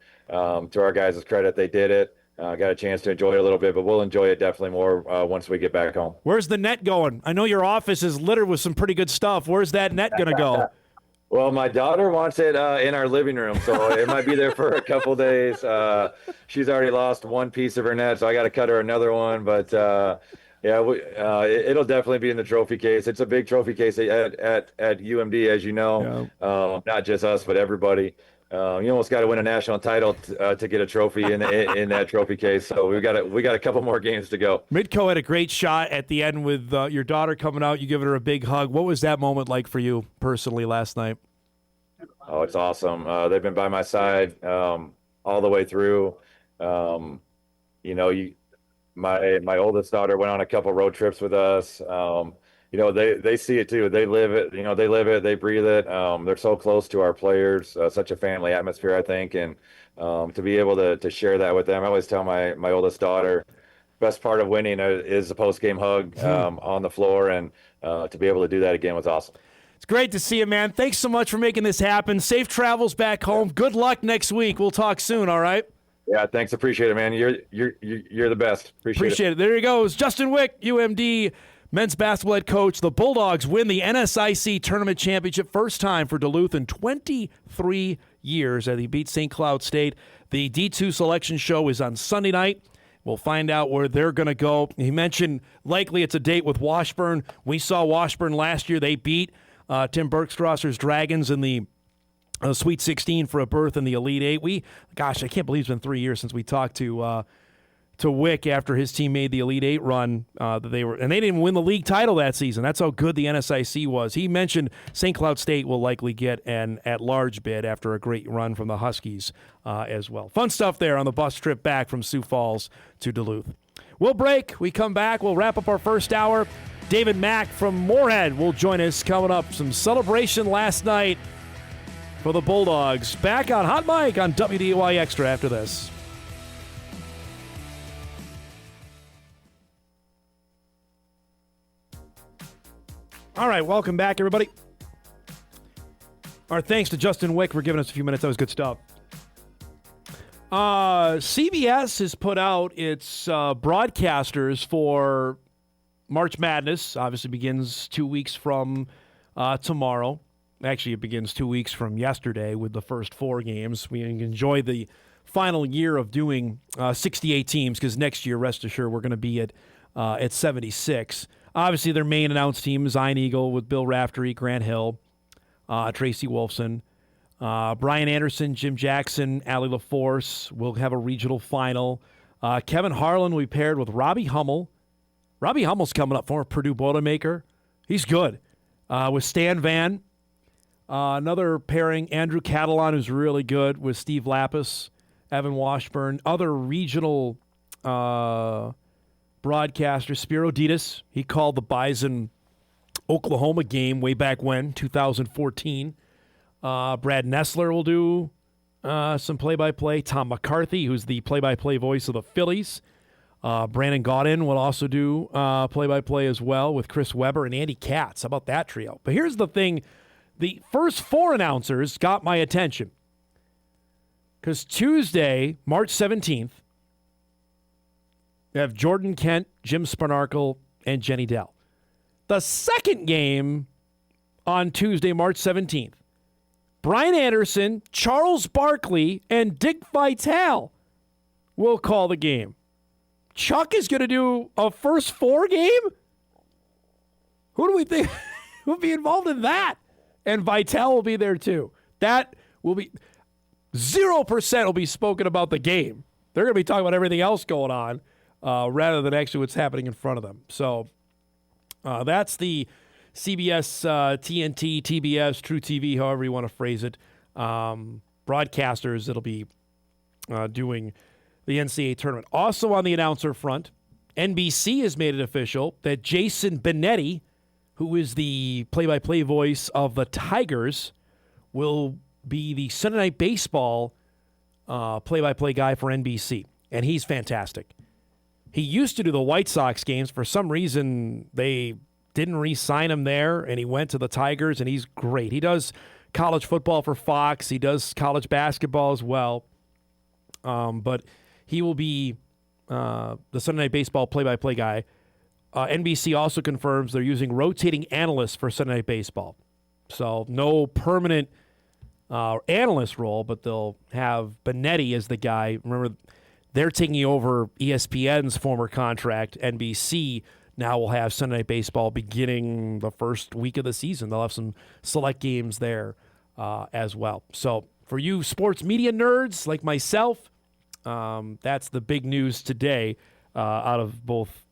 to our guys' credit, they did it. Got a chance to enjoy it a little bit, but we'll enjoy it definitely more once we get back home. Where's the net going? I know your office is littered with some pretty good stuff. Where's that net going to go? Well, my daughter wants it in our living room, so it might be there for a couple days. She's already lost one piece of her net, so I got to cut her another one. But it'll definitely be in the trophy case. It's a big trophy case at UMD, as you know. Yeah. Not just us, but everybody. You almost got to win a national title to get a trophy in that trophy case. So we got a couple more games to go. Midco had a great shot at the end with your daughter coming out. You giving her a big hug. What was that moment like for you personally last night? Oh, it's awesome. They've been by my side all the way through. My oldest daughter went on a couple road trips with us. They see it too. They live it. They live it. They breathe it. They're so close to our players. Such a family atmosphere, I think, and to be able to share that with them. I always tell my oldest daughter, best part of winning is the post game hug on the floor, and to be able to do that again was awesome. It's great to see you, man. Thanks so much for making this happen. Safe travels back home. Good luck next week. We'll talk soon. All right. Yeah, thanks. Appreciate it, man. You're the best. Appreciate it. There he goes. Justin Wieck, UMD men's basketball head coach. The Bulldogs win the NSIC tournament championship, first time for Duluth in 23 years as he beat St. Cloud State. The D2 selection show is on Sunday night. We'll find out where they're going to go. He mentioned likely it's a date with Washburn. We saw Washburn last year. They beat Tim Bergstrasser's Dragons in the Sweet 16 for a berth in the Elite Eight. I can't believe it's been 3 years since we talked to Wieck after his team made the Elite Eight run. And they didn't even win the league title that season. That's how good the NSIC was. He mentioned St. Cloud State will likely get an at-large bid after a great run from the Huskies as well. Fun stuff there on the bus trip back from Sioux Falls to Duluth. We'll break. We come back. We'll wrap up our first hour. David Mack from Moorhead will join us coming up. Some celebration last night for the Bulldogs. Back on Hot Mic on WDY Extra after this. All right, welcome back, everybody. Our thanks to Justin Wieck for giving us a few minutes. That was good stuff. CBS has put out its broadcasters for March Madness. Obviously begins 2 weeks from tomorrow. Actually, it begins 2 weeks from yesterday with the first 4 games. We enjoy the final year of doing 68 teams because next year, rest assured, we're going to be at 76. Obviously, their main announced team is Iron Eagle with Bill Raftery, Grant Hill, Tracy Wolfson, Brian Anderson, Jim Jackson, Allie LaForce. We'll have a regional final. Kevin Harlan will be paired with Robbie Hummel. Robbie Hummel's coming up, former Purdue Boilermaker. He's good. With Stan Van. Another pairing, Andrew Catalan, who's really good, with Steve Lapis, Evan Washburn. Other regional broadcaster, Spiro Ditas. He called the Bison Oklahoma game way back when, 2014. Brad Nessler will do some play-by-play. Tom McCarthy, who's the play-by-play voice of the Phillies. Brandon Gaudin will also do play-by-play as well with Chris Weber and Andy Katz. How about that trio? But here's the thing. The first 4 announcers got my attention. Because Tuesday, March 17th, we have Jordan Kent, Jim Sparnarkle, and Jenny Dell. The second game on Tuesday, March 17th, Brian Anderson, Charles Barkley, and Dick Vitale will call the game. Chuck is going to do a first 4 game? Who do we think will be involved in that? And Vitale will be there too. That will be 0% will be spoken about the game. They're going to be talking about everything else going on rather than actually what's happening in front of them. So that's the CBS, TNT, TBS, True TV, however you want to phrase it, broadcasters that'll be doing the NCAA tournament. Also on the announcer front, NBC has made it official that Jason Benetti, who is the play-by-play voice of the Tigers, will be the Sunday Night Baseball play-by-play guy for NBC, and he's fantastic. He used to do the White Sox games. For some reason, they didn't re-sign him there, and he went to the Tigers, and he's great. He does college football for Fox. He does college basketball as well. But he will be the Sunday Night Baseball play-by-play guy. NBC also confirms they're using rotating analysts for Sunday Night Baseball. So no permanent analyst role, but they'll have Benetti as the guy. Remember, they're taking over ESPN's former contract. NBC now will have Sunday Night Baseball beginning the first week of the season. They'll have some select games there as well. So for you sports media nerds like myself, that's the big news today out of both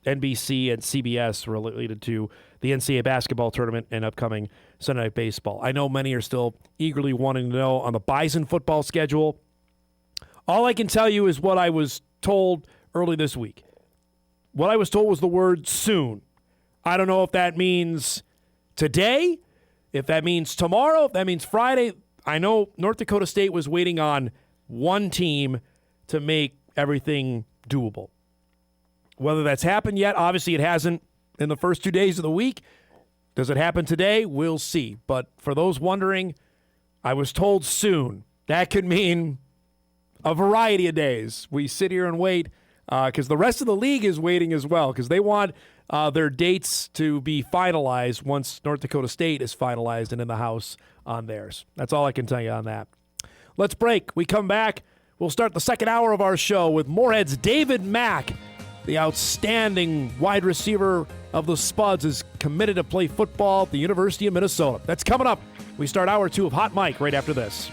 NBC and CBS related to the NCAA basketball tournament and upcoming Sunday Night Baseball. I know many are still eagerly wanting to know on the Bison football schedule. All I can tell you is what I was told early this week. What I was told was the word soon. I don't know if that means today, if that means tomorrow, if that means Friday. I know North Dakota State was waiting on one team to make everything doable. Whether that's happened yet, obviously it hasn't in the first 2 days of the week. Does it happen today? We'll see. But for those wondering, I was told soon. That could mean a variety of days. We sit here and wait because the rest of the league is waiting as well because they want their dates to be finalized once North Dakota State is finalized and in the house on theirs. That's all I can tell you on that. Let's break. We come back. We'll start the second hour of our show with Moorhead's David Mack. The outstanding wide receiver of the Spuds is committed to play football at the University of Minnesota. That's coming up. We start hour 2 of Hot Mike right after this.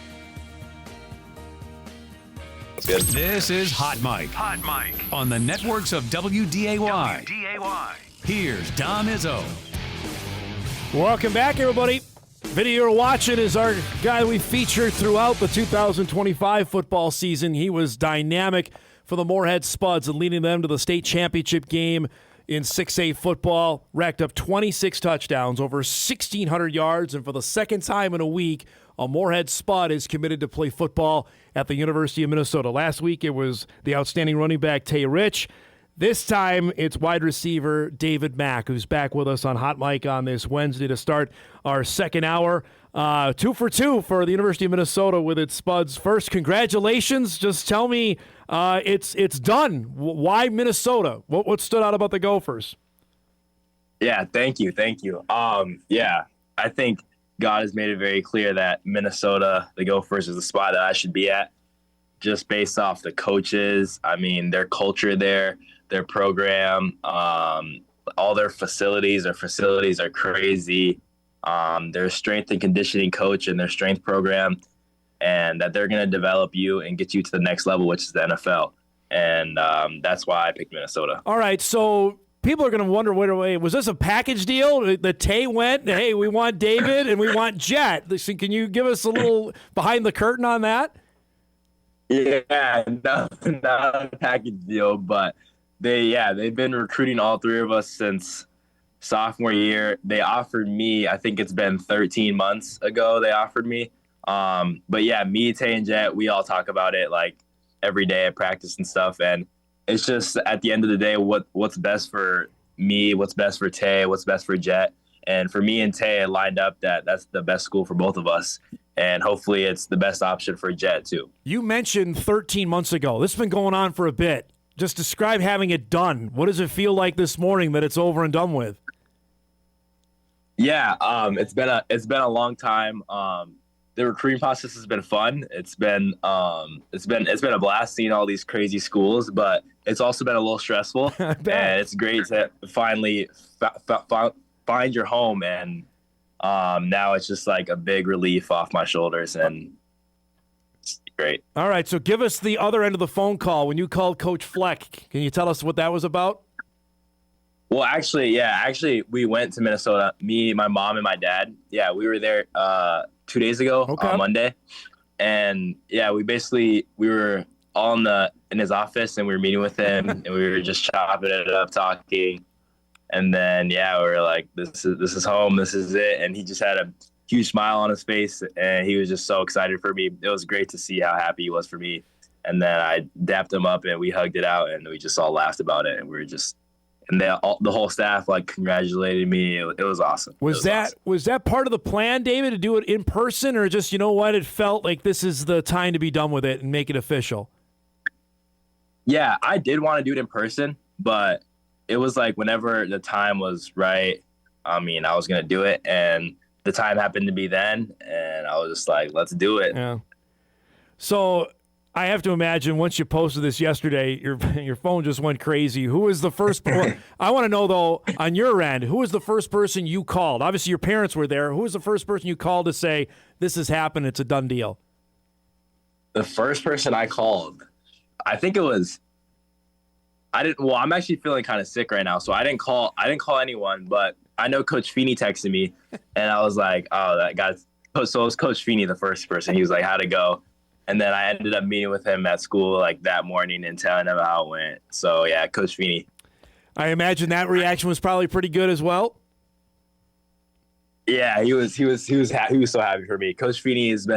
This is Hot Mike. Hot Mike. On the networks of WDAY. Here's Dom Izzo. Welcome back, everybody. Video you're watching is our guy we featured throughout the 2025 football season. He was dynamic for the Moorhead Spuds and leading them to the state championship game in 6A football. Racked up 26 touchdowns, over 1,600 yards, and for the second time in a week, a Moorhead Spud is committed to play football at the University of Minnesota. Last week, it was the outstanding running back, Tay Rich. This time, it's wide receiver David Mack, who's back with us on Hot Mike on this Wednesday to start our second hour. 2 for 2 for the University of Minnesota with its Spuds. First, congratulations. Just tell me it's done. Why Minnesota? What stood out about the Gophers? Yeah, thank you. Yeah, I think God has made it very clear that Minnesota, the Gophers, is the spot that I should be at, just based off the coaches. I mean, their culture there, their program, all their facilities. Their facilities are crazy. Their strength and conditioning coach and their strength program, and that they're going to develop you and get you to the next level, which is the NFL. And that's why I picked Minnesota. All right, so people are going to wonder, wait, was this a package deal? The Tay went, hey, we want David and we want Jet. Listen, can you give us a little behind the curtain on that? Yeah, not a package deal, but they've been recruiting all three of us since sophomore year. They offered me, I think it's been 13 months ago they offered me. But yeah, me, Tay, and Jet, we all talk about it like every day at practice and stuff. And it's just at the end of the day, what's best for me, what's best for Tay, what's best for Jet. And for me and Tay, it lined up that that's the best school for both of us. And hopefully it's the best option for Jet too. You mentioned 13 months ago. This has been going on for a bit. Just describe having it done. What does it feel like this morning that it's over and done with? Yeah, it's been a long time. The recruiting process has been fun. It's been a blast seeing all these crazy schools, but it's also been a little stressful. And it's great to finally find your home. And now it's just like a big relief off my shoulders. And great. All right, so give us the other end of the phone call. When you called Coach Fleck, can you tell us what that was about? Well, actually, we went to Minnesota. Me, my mom, and my dad. Yeah, we were there 2 days ago on Monday, and yeah, we were all in his office, and we were meeting with him, and we were just chopping it up, talking, and then yeah, we were like, this is home, this is it, and he just had a huge smile on his face, and he was just so excited for me. It was great to see how happy he was for me, and then I dapped him up, and we hugged it out, and we just all laughed about it, and we were just. And the whole staff like congratulated me. It was awesome. Was that part of the plan, David, to do it in person, or just, you know what, it felt like this is the time to be done with it and make it official? Yeah, I did want to do it in person, but it was like whenever the time was right, I mean, I was going to do it, and the time happened to be then, and I was just like, let's do it. Yeah. So I have to imagine once you posted this yesterday, your phone just went crazy. Who was the first? I want to know, though, on your end, who was the first person you called? Obviously, your parents were there. Who was the first person you called to say, this has happened, it's a done deal? The first person I called, I think it was, I'm actually feeling kind of sick right now, so I didn't call anyone, but I know Coach Feeney texted me, and I was like, oh, that guy. So it was Coach Feeney, the first person. He was like, how'd it go? And then I ended up meeting with him at school like that morning and telling him how it went. So yeah, Coach Feeney. I imagine that reaction was probably pretty good as well. Yeah, he was so happy for me. Coach Feeney he's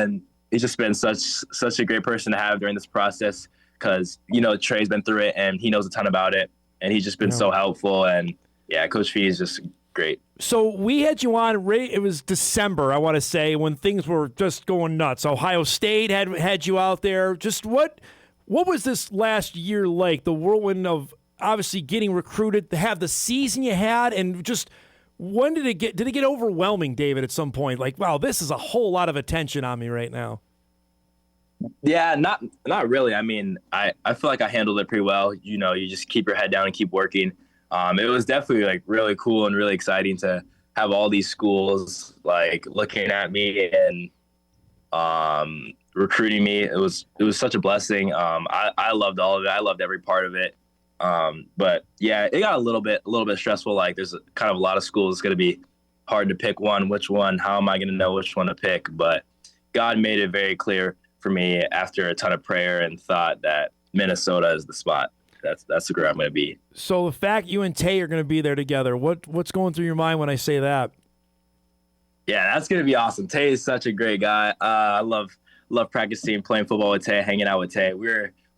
just been such a great person to have during this process because Trey's been through it and he knows a ton about it and he's just been so helpful. And yeah, Coach Feeney is just great. So we had you on, it was December, I want to say, when things were just going nuts. Ohio State had you out there. Just what was this last year like? The whirlwind of obviously getting recruited, to have the season you had, and just when did it get overwhelming, David, at some point? Like, wow, this is a whole lot of attention on me right now. Yeah, not really. I mean, I feel like I handled it pretty well. You just keep your head down and keep working. It was definitely like really cool and really exciting to have all these schools like looking at me and recruiting me. It was such a blessing. I loved all of it. I loved every part of it. But yeah, it got a little bit stressful. Like there's kind of a lot of schools. It's going to be hard to pick which one. How am I going to know which one to pick? But God made it very clear for me after a ton of prayer and thought that Minnesota is the spot. That's where I'm going to be. So the fact you and Tay are going to be there together, what's going through your mind when I say that? Yeah, that's going to be awesome. Tay is such a great guy. I love practicing, playing football with Tay, hanging out with Tay. We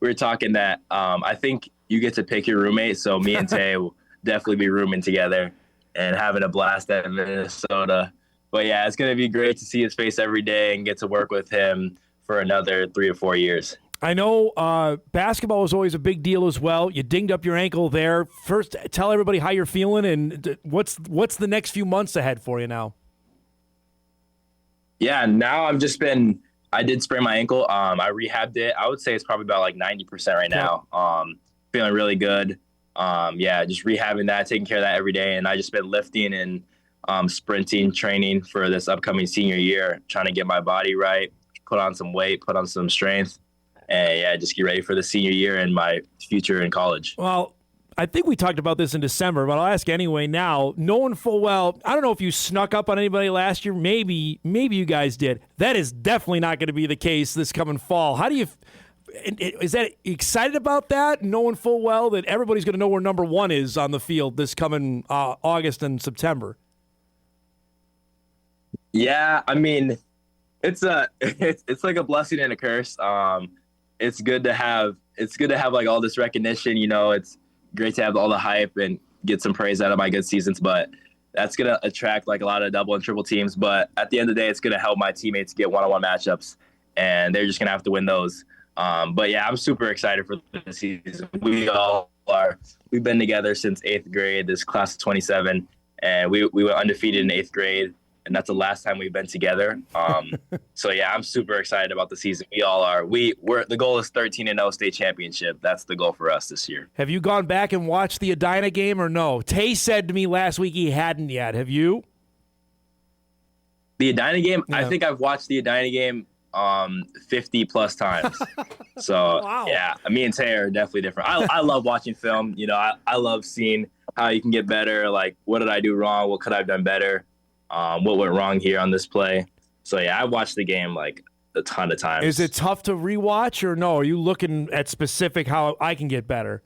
were talking that I think you get to pick your roommate. So me and Tay will definitely be rooming together and having a blast at Minnesota. But yeah, it's going to be great to see his face every day and get to work with him for another 3 or 4 years. I know basketball was always a big deal as well. You dinged up your ankle there. First, tell everybody how you're feeling and what's the next few months ahead for you now? Yeah, now I did sprain my ankle. I rehabbed it. I would say it's probably about like 90% right now. Feeling really good. Just rehabbing that, taking care of that every day. And I just been lifting and sprinting, training for this upcoming senior year, trying to get my body right, put on some weight, put on some strength. And yeah, just get ready for the senior year and my future in college. Well, I think we talked about this in December, but I'll ask anyway now. Knowing full well, I don't know if you snuck up on anybody last year. Maybe you guys did. That is definitely not going to be the case this coming fall. How do you is that excited about that? Knowing full well that everybody's going to know where number one is on the field this coming August and September. Yeah, I mean, it's like a blessing and a curse. It's good to have like all this recognition. It's great to have all the hype and get some praise out of my good seasons, but that's going to attract like a lot of double and triple teams. But at the end of the day, it's going to help my teammates get one-on-one matchups, and they're just going to have to win those. But yeah, I'm super excited for the season. We all are. We've been together since 8th grade, this class of 27, and we were undefeated in 8th grade. And that's the last time we've been together. So yeah, I'm super excited about the season. We all are. The goal is 13-0 state championship. That's the goal for us this year. Have you gone back and watched the Edina game or no? Tay said to me last week he hadn't yet. Have you? The Edina game? Yeah. I think I've watched the Edina game 50 plus times. So yeah, me and Tay are definitely different. I love watching film. You know, I love seeing how you can get better. Like, what did I do wrong? What could I have done better? What went wrong here on this play? So yeah, I watched the game like a ton of times. Is it tough to rewatch or no? Are you looking at specific how I can get better?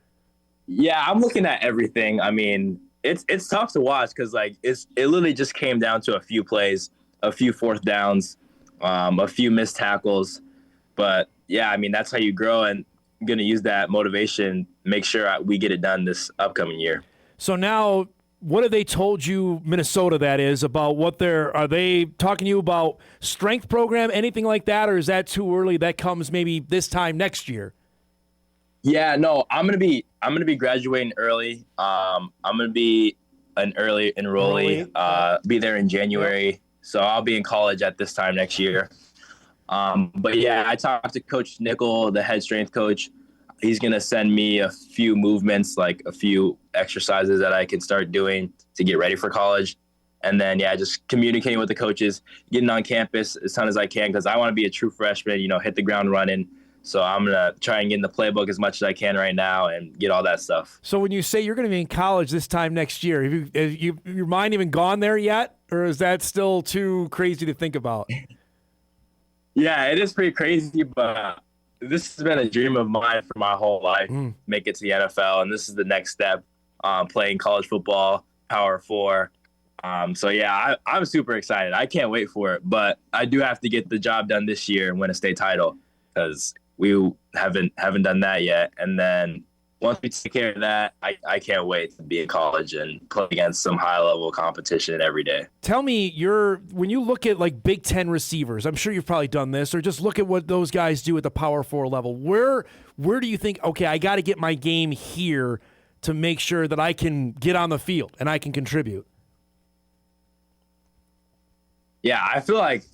Yeah, I'm looking at everything. I mean, it's tough to watch because like it literally just came down to a few plays, a few fourth downs, a few missed tackles. But yeah, I mean, that's how you grow, and I'm going to use that motivation, make sure we get it done this upcoming year. So now, what have they told you, Minnesota, that is, about what are they talking to you about strength program, anything like that, or is that too early? That comes maybe this time next year? Yeah, no, I'm gonna be graduating early. I'm gonna be an early enrollee. Be there in January, so I'll be in college at this time next year. But yeah, I talked to Coach Nickel, the head strength coach. He's gonna send me a few movements, like a few exercises that I can start doing to get ready for college. And then yeah, just communicating with the coaches, getting on campus as soon as I can because I want to be a true freshman. You know, hit the ground running. So I'm going to try and get in the playbook as much as I can right now and get all that stuff. So when you say you're going to be in college this time next year, have your mind even gone there yet? Or is that still too crazy to think about? Yeah, it is pretty crazy, but this has been a dream of mine for my whole life, make it to the NFL. And this is the next step, playing college football, Power 4. So yeah, I'm super excited. I can't wait for it. But I do have to get the job done this year and win a state title because we haven't done that yet. And then once we take care of that, I can't wait to be in college and play against some high-level competition every day. Tell me, when you look at like Big Ten receivers, I'm sure you've probably done this, or just look at what those guys do at the Power 4 level. Where do you think, okay, I got to get my game here to make sure that I can get on the field and I can contribute? Yeah, I feel like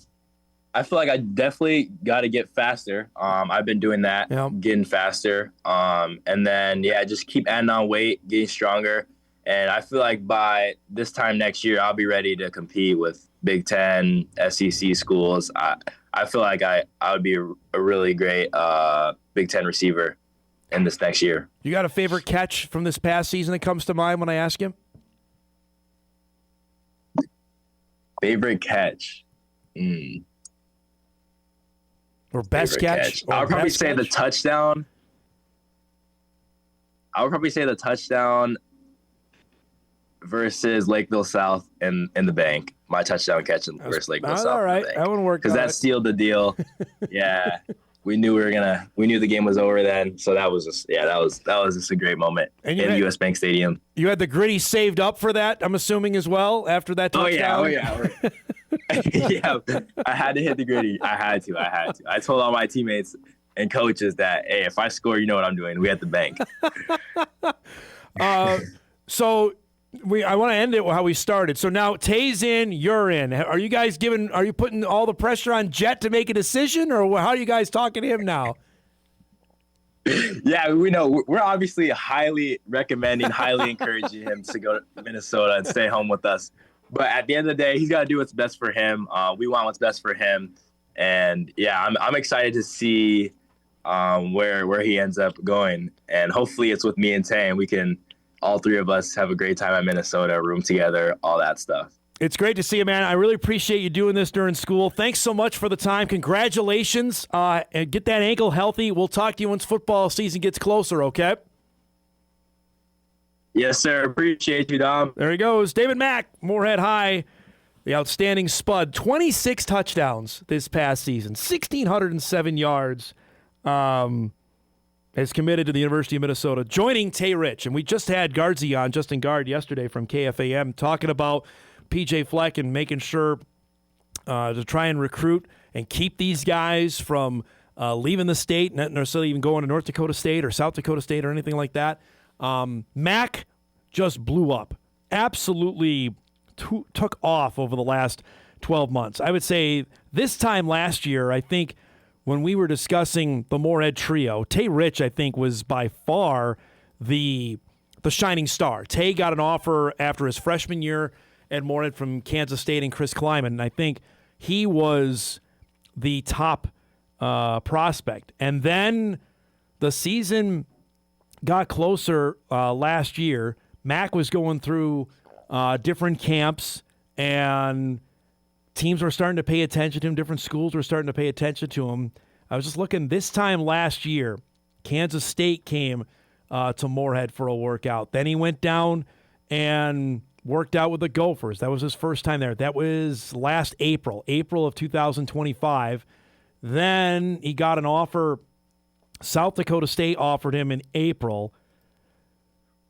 I definitely got to get faster. I've been doing that, getting faster. And then, yeah, just keep adding on weight, getting stronger. And I feel like by this time next year, I'll be ready to compete with Big Ten, SEC schools. I feel like I would be a really great Big Ten receiver in this next year. You got a favorite catch from this past season that comes to mind when I ask you? Favorite catch? Or best catch? I would probably say the touchdown. I would probably say the touchdown versus Lakeville South in the bank. My touchdown catch versus Lakeville South. All right, that would work. Because that sealed the deal. Yeah, we knew the game was over then. So that was just a great moment in US Bank Stadium. You had the gritty saved up for that, I'm assuming, as well after that touchdown. Oh yeah. Yeah, I had to hit the gritty. I had to. I told all my teammates and coaches that, hey, if I score, you know what I'm doing. We at the bank. So I want to end it how we started. So now Tay's in, you're in. Are you guys are you putting all the pressure on Jet to make a decision, or how are you guys talking to him now? Yeah, we know. We're obviously highly recommending, highly encouraging him to go to Minnesota and stay home with us. But at the end of the day, he's got to do what's best for him. We want what's best for him. And, yeah, I'm excited to see where he ends up going. And hopefully it's with me and Tay, and we can, all three of us, have a great time at Minnesota, room together, all that stuff. It's great to see you, man. I really appreciate you doing this during school. Thanks so much for the time. Congratulations. And get that ankle healthy. We'll talk to you once football season gets closer, okay? Yes, sir. Appreciate you, Dom. There he goes. David Mack, Moorhead High, the outstanding spud. 26 touchdowns this past season, 1,607 yards. Is committed to the University of Minnesota, joining Tay Rich. And we just had Guardsy on, Justin Guard, yesterday from KFAM, talking about PJ Fleck and making sure to try and recruit and keep these guys from leaving the state, not necessarily even going to North Dakota State or South Dakota State or anything like that. Mack just blew up. Absolutely took off over the last 12 months. I would say this time last year, I think when we were discussing the Moorhead trio, Tay Rich, I think, was by far the shining star. Tay got an offer after his freshman year at Moorhead from Kansas State and Chris Kleiman, and I think he was the top prospect. And then the season got closer last year. Mack was going through different camps, and teams were starting to pay attention to him. Different schools were starting to pay attention to him. I was just looking this time last year, Kansas State came to Moorhead for a workout. Then he went down and worked out with the Gophers. That was his first time there. That was last April of 2025. Then he got an offer. South Dakota State offered him in April,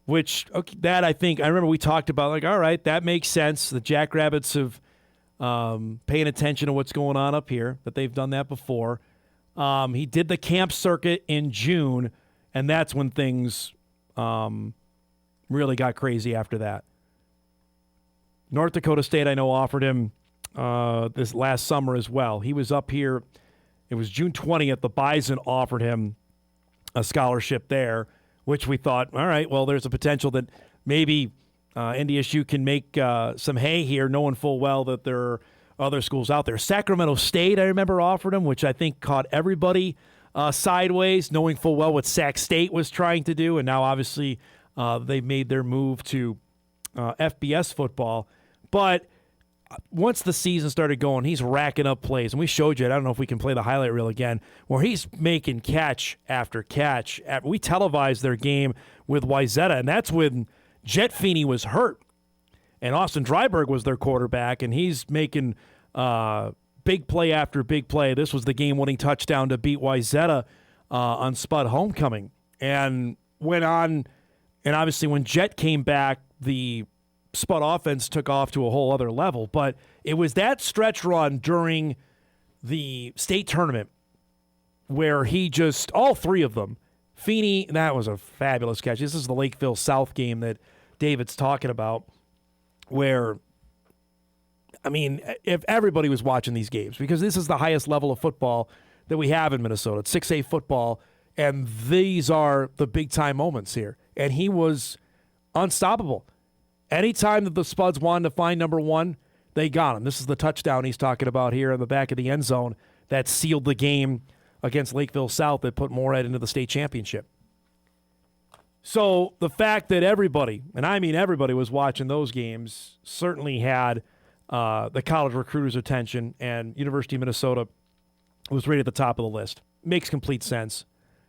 which that I remember we talked about, like, all right, that makes sense. The Jackrabbits have paying attention to what's going on up here, that they've done that before. He did the camp circuit in June, and that's when things really got crazy after that. North Dakota State, I know, offered him this last summer as well. He was up here. It was June 20th. The Bison offered him a scholarship there, which we thought, all right, well, there's a potential that maybe NDSU can make some hay here, knowing full well that there are other schools out there. Sacramento State, I remember, offered him, which I think caught everybody sideways, knowing full well what Sac State was trying to do. And now, obviously, they've made their move to FBS football. But once the season started going, he's racking up plays. And we showed you, I don't know if we can play the highlight reel again, where he's making catch after catch. We televised their game with Wayzata, and that's when Jet Feeney was hurt. And Austin Dryberg was their quarterback, and he's making big play after big play. This was the game-winning touchdown to beat Wayzata on Spud Homecoming. And went on, and obviously when Jet came back, the Spud offense took off to a whole other level. But it was that stretch run during the state tournament where he just, all three of them, Feeney, that was a fabulous catch. This is the Lakeville South game that David's talking about, where, I mean, if everybody was watching these games, because this is the highest level of football that we have in Minnesota. It's 6A football, and these are the big-time moments here. And he was unstoppable. Anytime that the Spuds wanted to find number one, they got him. This is the touchdown he's talking about here in the back of the end zone that sealed the game against Lakeville South that put Moorhead into the state championship. So the fact that everybody, and I mean everybody, was watching those games certainly had the college recruiters' attention, and University of Minnesota was right at the top of the list. Makes complete sense.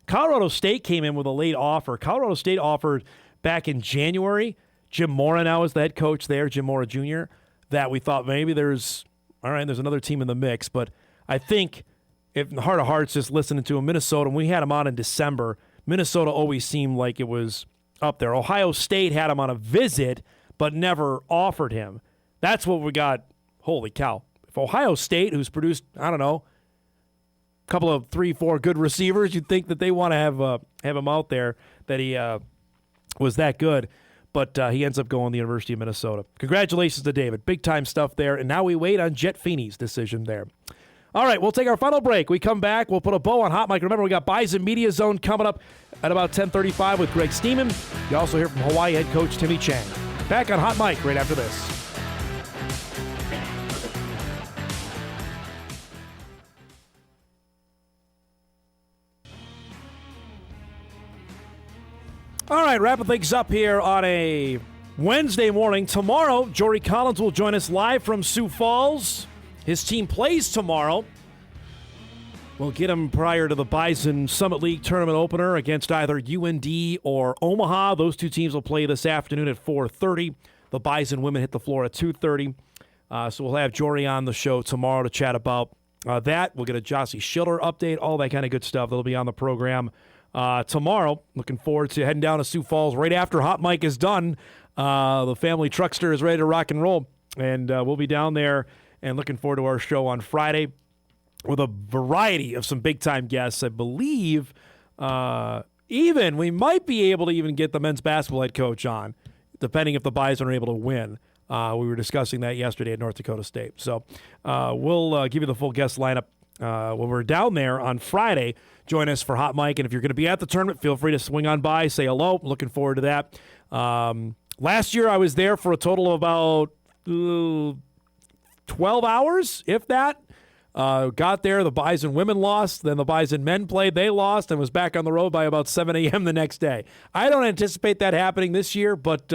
Colorado State came in with a late offer. Colorado State offered back in January. Jim Mora now is the head coach there, Jim Mora Jr., that we thought maybe there's another team in the mix. But I think, if in the heart of hearts, just listening to him, Minnesota, when we had him on in December, Minnesota always seemed like it was up there. Ohio State had him on a visit, but never offered him. That's what we got. Holy cow. If Ohio State, who's produced, I don't know, a couple of 3-4 good receivers, you'd think that they want to have him out there, that he was that good. But he ends up going to the University of Minnesota. Congratulations to David. Big-time stuff there. And now we wait on Jet Feeney's decision there. All right, we'll take our final break. We come back. We'll put a bow on Hot Mike. Remember, we got Bison Media Zone coming up at about 10:35 with Greg Steeman. You also hear from Hawaii head coach Timmy Chang. Back on Hot Mike right after this. All right, wrapping things up here on a Wednesday morning. Tomorrow, Jory Collins will join us live from Sioux Falls. His team plays tomorrow. We'll get him prior to the Bison Summit League tournament opener against either UND or Omaha. Those two teams will play this afternoon at 4:30. The Bison women hit the floor at 2:30. So we'll have Jory on the show tomorrow to chat about that. We'll get a Jossie Schiller update, all that kind of good stuff that'll be on the program tomorrow. Looking forward to heading down to Sioux Falls right after Hot Mike is done. The family truckster is ready to rock and roll, and we'll be down there and looking forward to our show on Friday with a variety of some big-time guests. I believe even we might be able to even get the men's basketball head coach on, depending if the Bison are able to win. We were discussing that yesterday at North Dakota State. So we'll give you the full guest lineup when we're down there on Friday. Join us for Hot Mike, and if you're going to be at the tournament, feel free to swing on by, say hello. Looking forward to that. Last year I was there for a total of about 12 hours, if that. Got there, the Bison women lost, then the Bison men played, they lost, and was back on the road by about 7 a.m. the next day. I don't anticipate that happening this year, but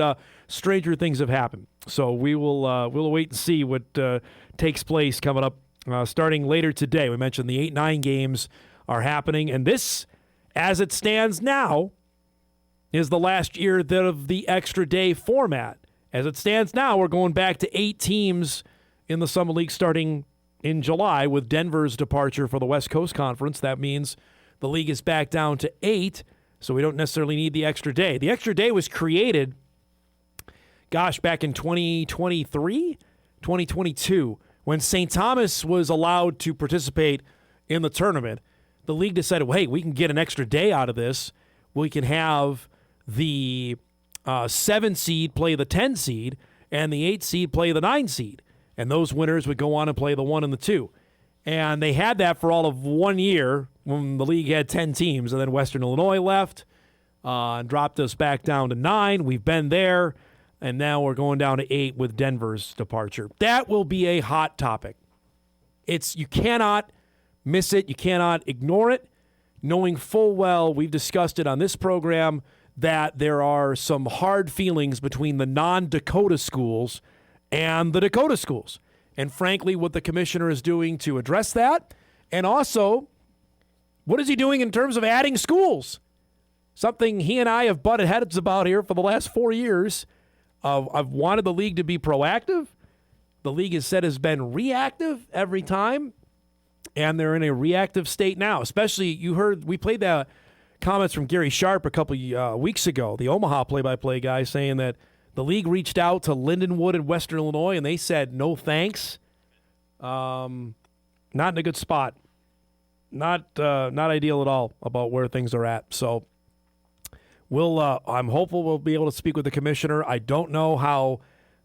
stranger things have happened. So we'll wait and see what takes place coming up starting later today. We mentioned the 8-9 games are happening, and this, as it stands now, is the last year of the extra day format. As it stands now, we're going back to 8 teams in the Summer League starting in July with Denver's departure for the West Coast Conference. That means the league is back down to 8, so we don't necessarily need the extra day. The extra day was created, back in 2023, 2022, when St. Thomas was allowed to participate in the tournament. The league decided, well, hey, we can get an extra day out of this. We can have the 7 seed play the 10 seed and the 8 seed play the 9 seed. And those winners would go on and play the 1 and the 2. And they had that for all of 1 year when the league had 10 teams. And then Western Illinois left and dropped us back down to 9. We've been there. And now we're going down to 8 with Denver's departure. That will be a hot topic. You cannot miss it. You cannot ignore it. Knowing full well, we've discussed it on this program, that there are some hard feelings between the non-Dakota schools and the Dakota schools. And frankly, what the commissioner is doing to address that, and also, what is he doing in terms of adding schools? Something he and I have butted heads about here for the last 4 years. I've wanted the league to be proactive. The league has said has been reactive every time, and they're in a reactive state now. Especially, you heard, we played the comments from Gary Sharp a couple weeks ago, the Omaha play-by-play guy, saying that the league reached out to Lindenwood and Western Illinois, and they said no thanks. Not in a good spot. Not ideal at all about where things are at. So I'm hopeful we'll be able to speak with the commissioner. I don't know how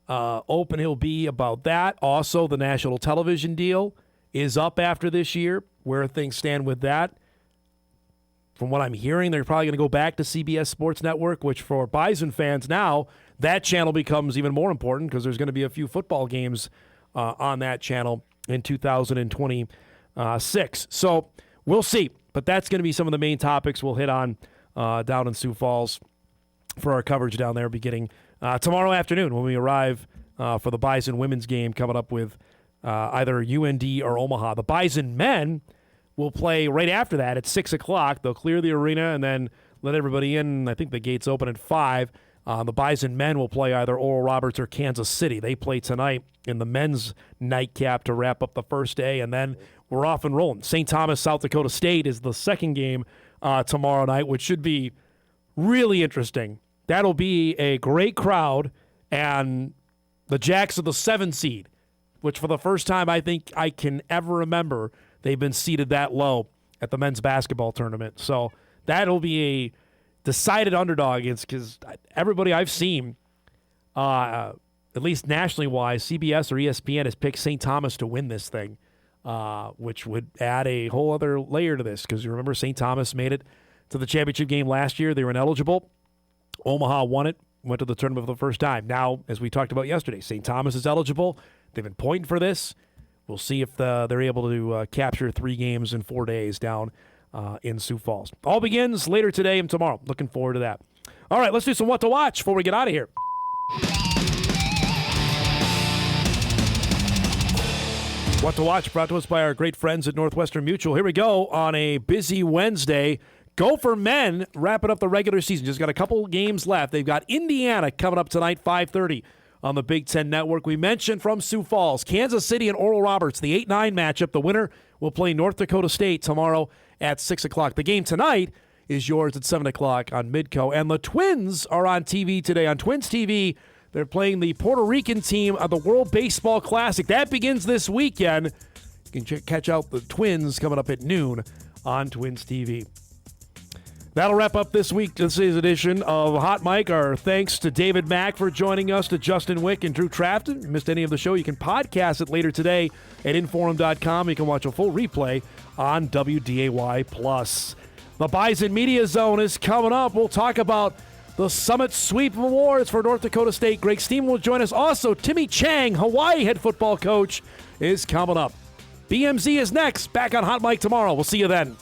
open he'll be about that. Also, the national television deal is up after this year. Where things stand with that. From what I'm hearing, they're probably going to go back to CBS Sports Network, which for Bison fans now, that channel becomes even more important because there's going to be a few football games on that channel in 2026. So we'll see. But that's going to be some of the main topics we'll hit on down in Sioux Falls for our coverage down there beginning tomorrow afternoon when we arrive for the Bison women's game coming up with either UND or Omaha. The Bison men will play right after that at 6 o'clock. They'll clear the arena and then let everybody in. I think the gates open at 5. The Bison men will play either Oral Roberts or Kansas City. They play tonight in the men's nightcap to wrap up the first day, and then we're off and rolling. St. Thomas, South Dakota State is the second game tomorrow night, which should be really interesting. That'll be a great crowd, and the Jacks are the 7 seed, which for the first time I think I can ever remember, they've been seated that low at the men's basketball tournament. So that'll be a decided underdog because everybody I've seen, at least nationally wise, CBS or ESPN has picked St. Thomas to win this thing, which would add a whole other layer to this because you remember St. Thomas made it to the championship game last year. They were ineligible. Omaha won it, went to the tournament for the first time. Now, as we talked about yesterday, St. Thomas is eligible. They've been pointing for this. We'll see if they're able to capture 3 games in 4 days down in Sioux Falls. All begins later today and tomorrow. Looking forward to that. All right, let's do some What to Watch before we get out of here. What to Watch brought to us by our great friends at Northwestern Mutual. Here we go on a busy Wednesday. Gopher men wrapping up the regular season. Just got a couple games left. They've got Indiana coming up tonight, 5:30 on the Big Ten Network. We mentioned from Sioux Falls, Kansas City and Oral Roberts, the 8-9 matchup. The winner will play North Dakota State tomorrow at 6 o'clock. The game tonight is yours at 7 o'clock on Midco. And the Twins are on TV today. On Twins TV, they're playing the Puerto Rican team of the World Baseball Classic. That begins this weekend. You can catch out the Twins coming up at noon on Twins TV. That'll wrap up this week's edition of Hot Mic. Our thanks to David Mack for joining us, to Justin Wieck and Drew Trafton. If you missed any of the show, you can podcast it later today at Inforum.com. You can watch a full replay on WDAY+. The Bison Media Zone is coming up. We'll talk about the Summit Sweep Awards for North Dakota State. Greg Steeman will join us. Also, Timmy Chang, Hawaii head football coach, is coming up. BMZ is next. Back on Hot Mic tomorrow. We'll see you then.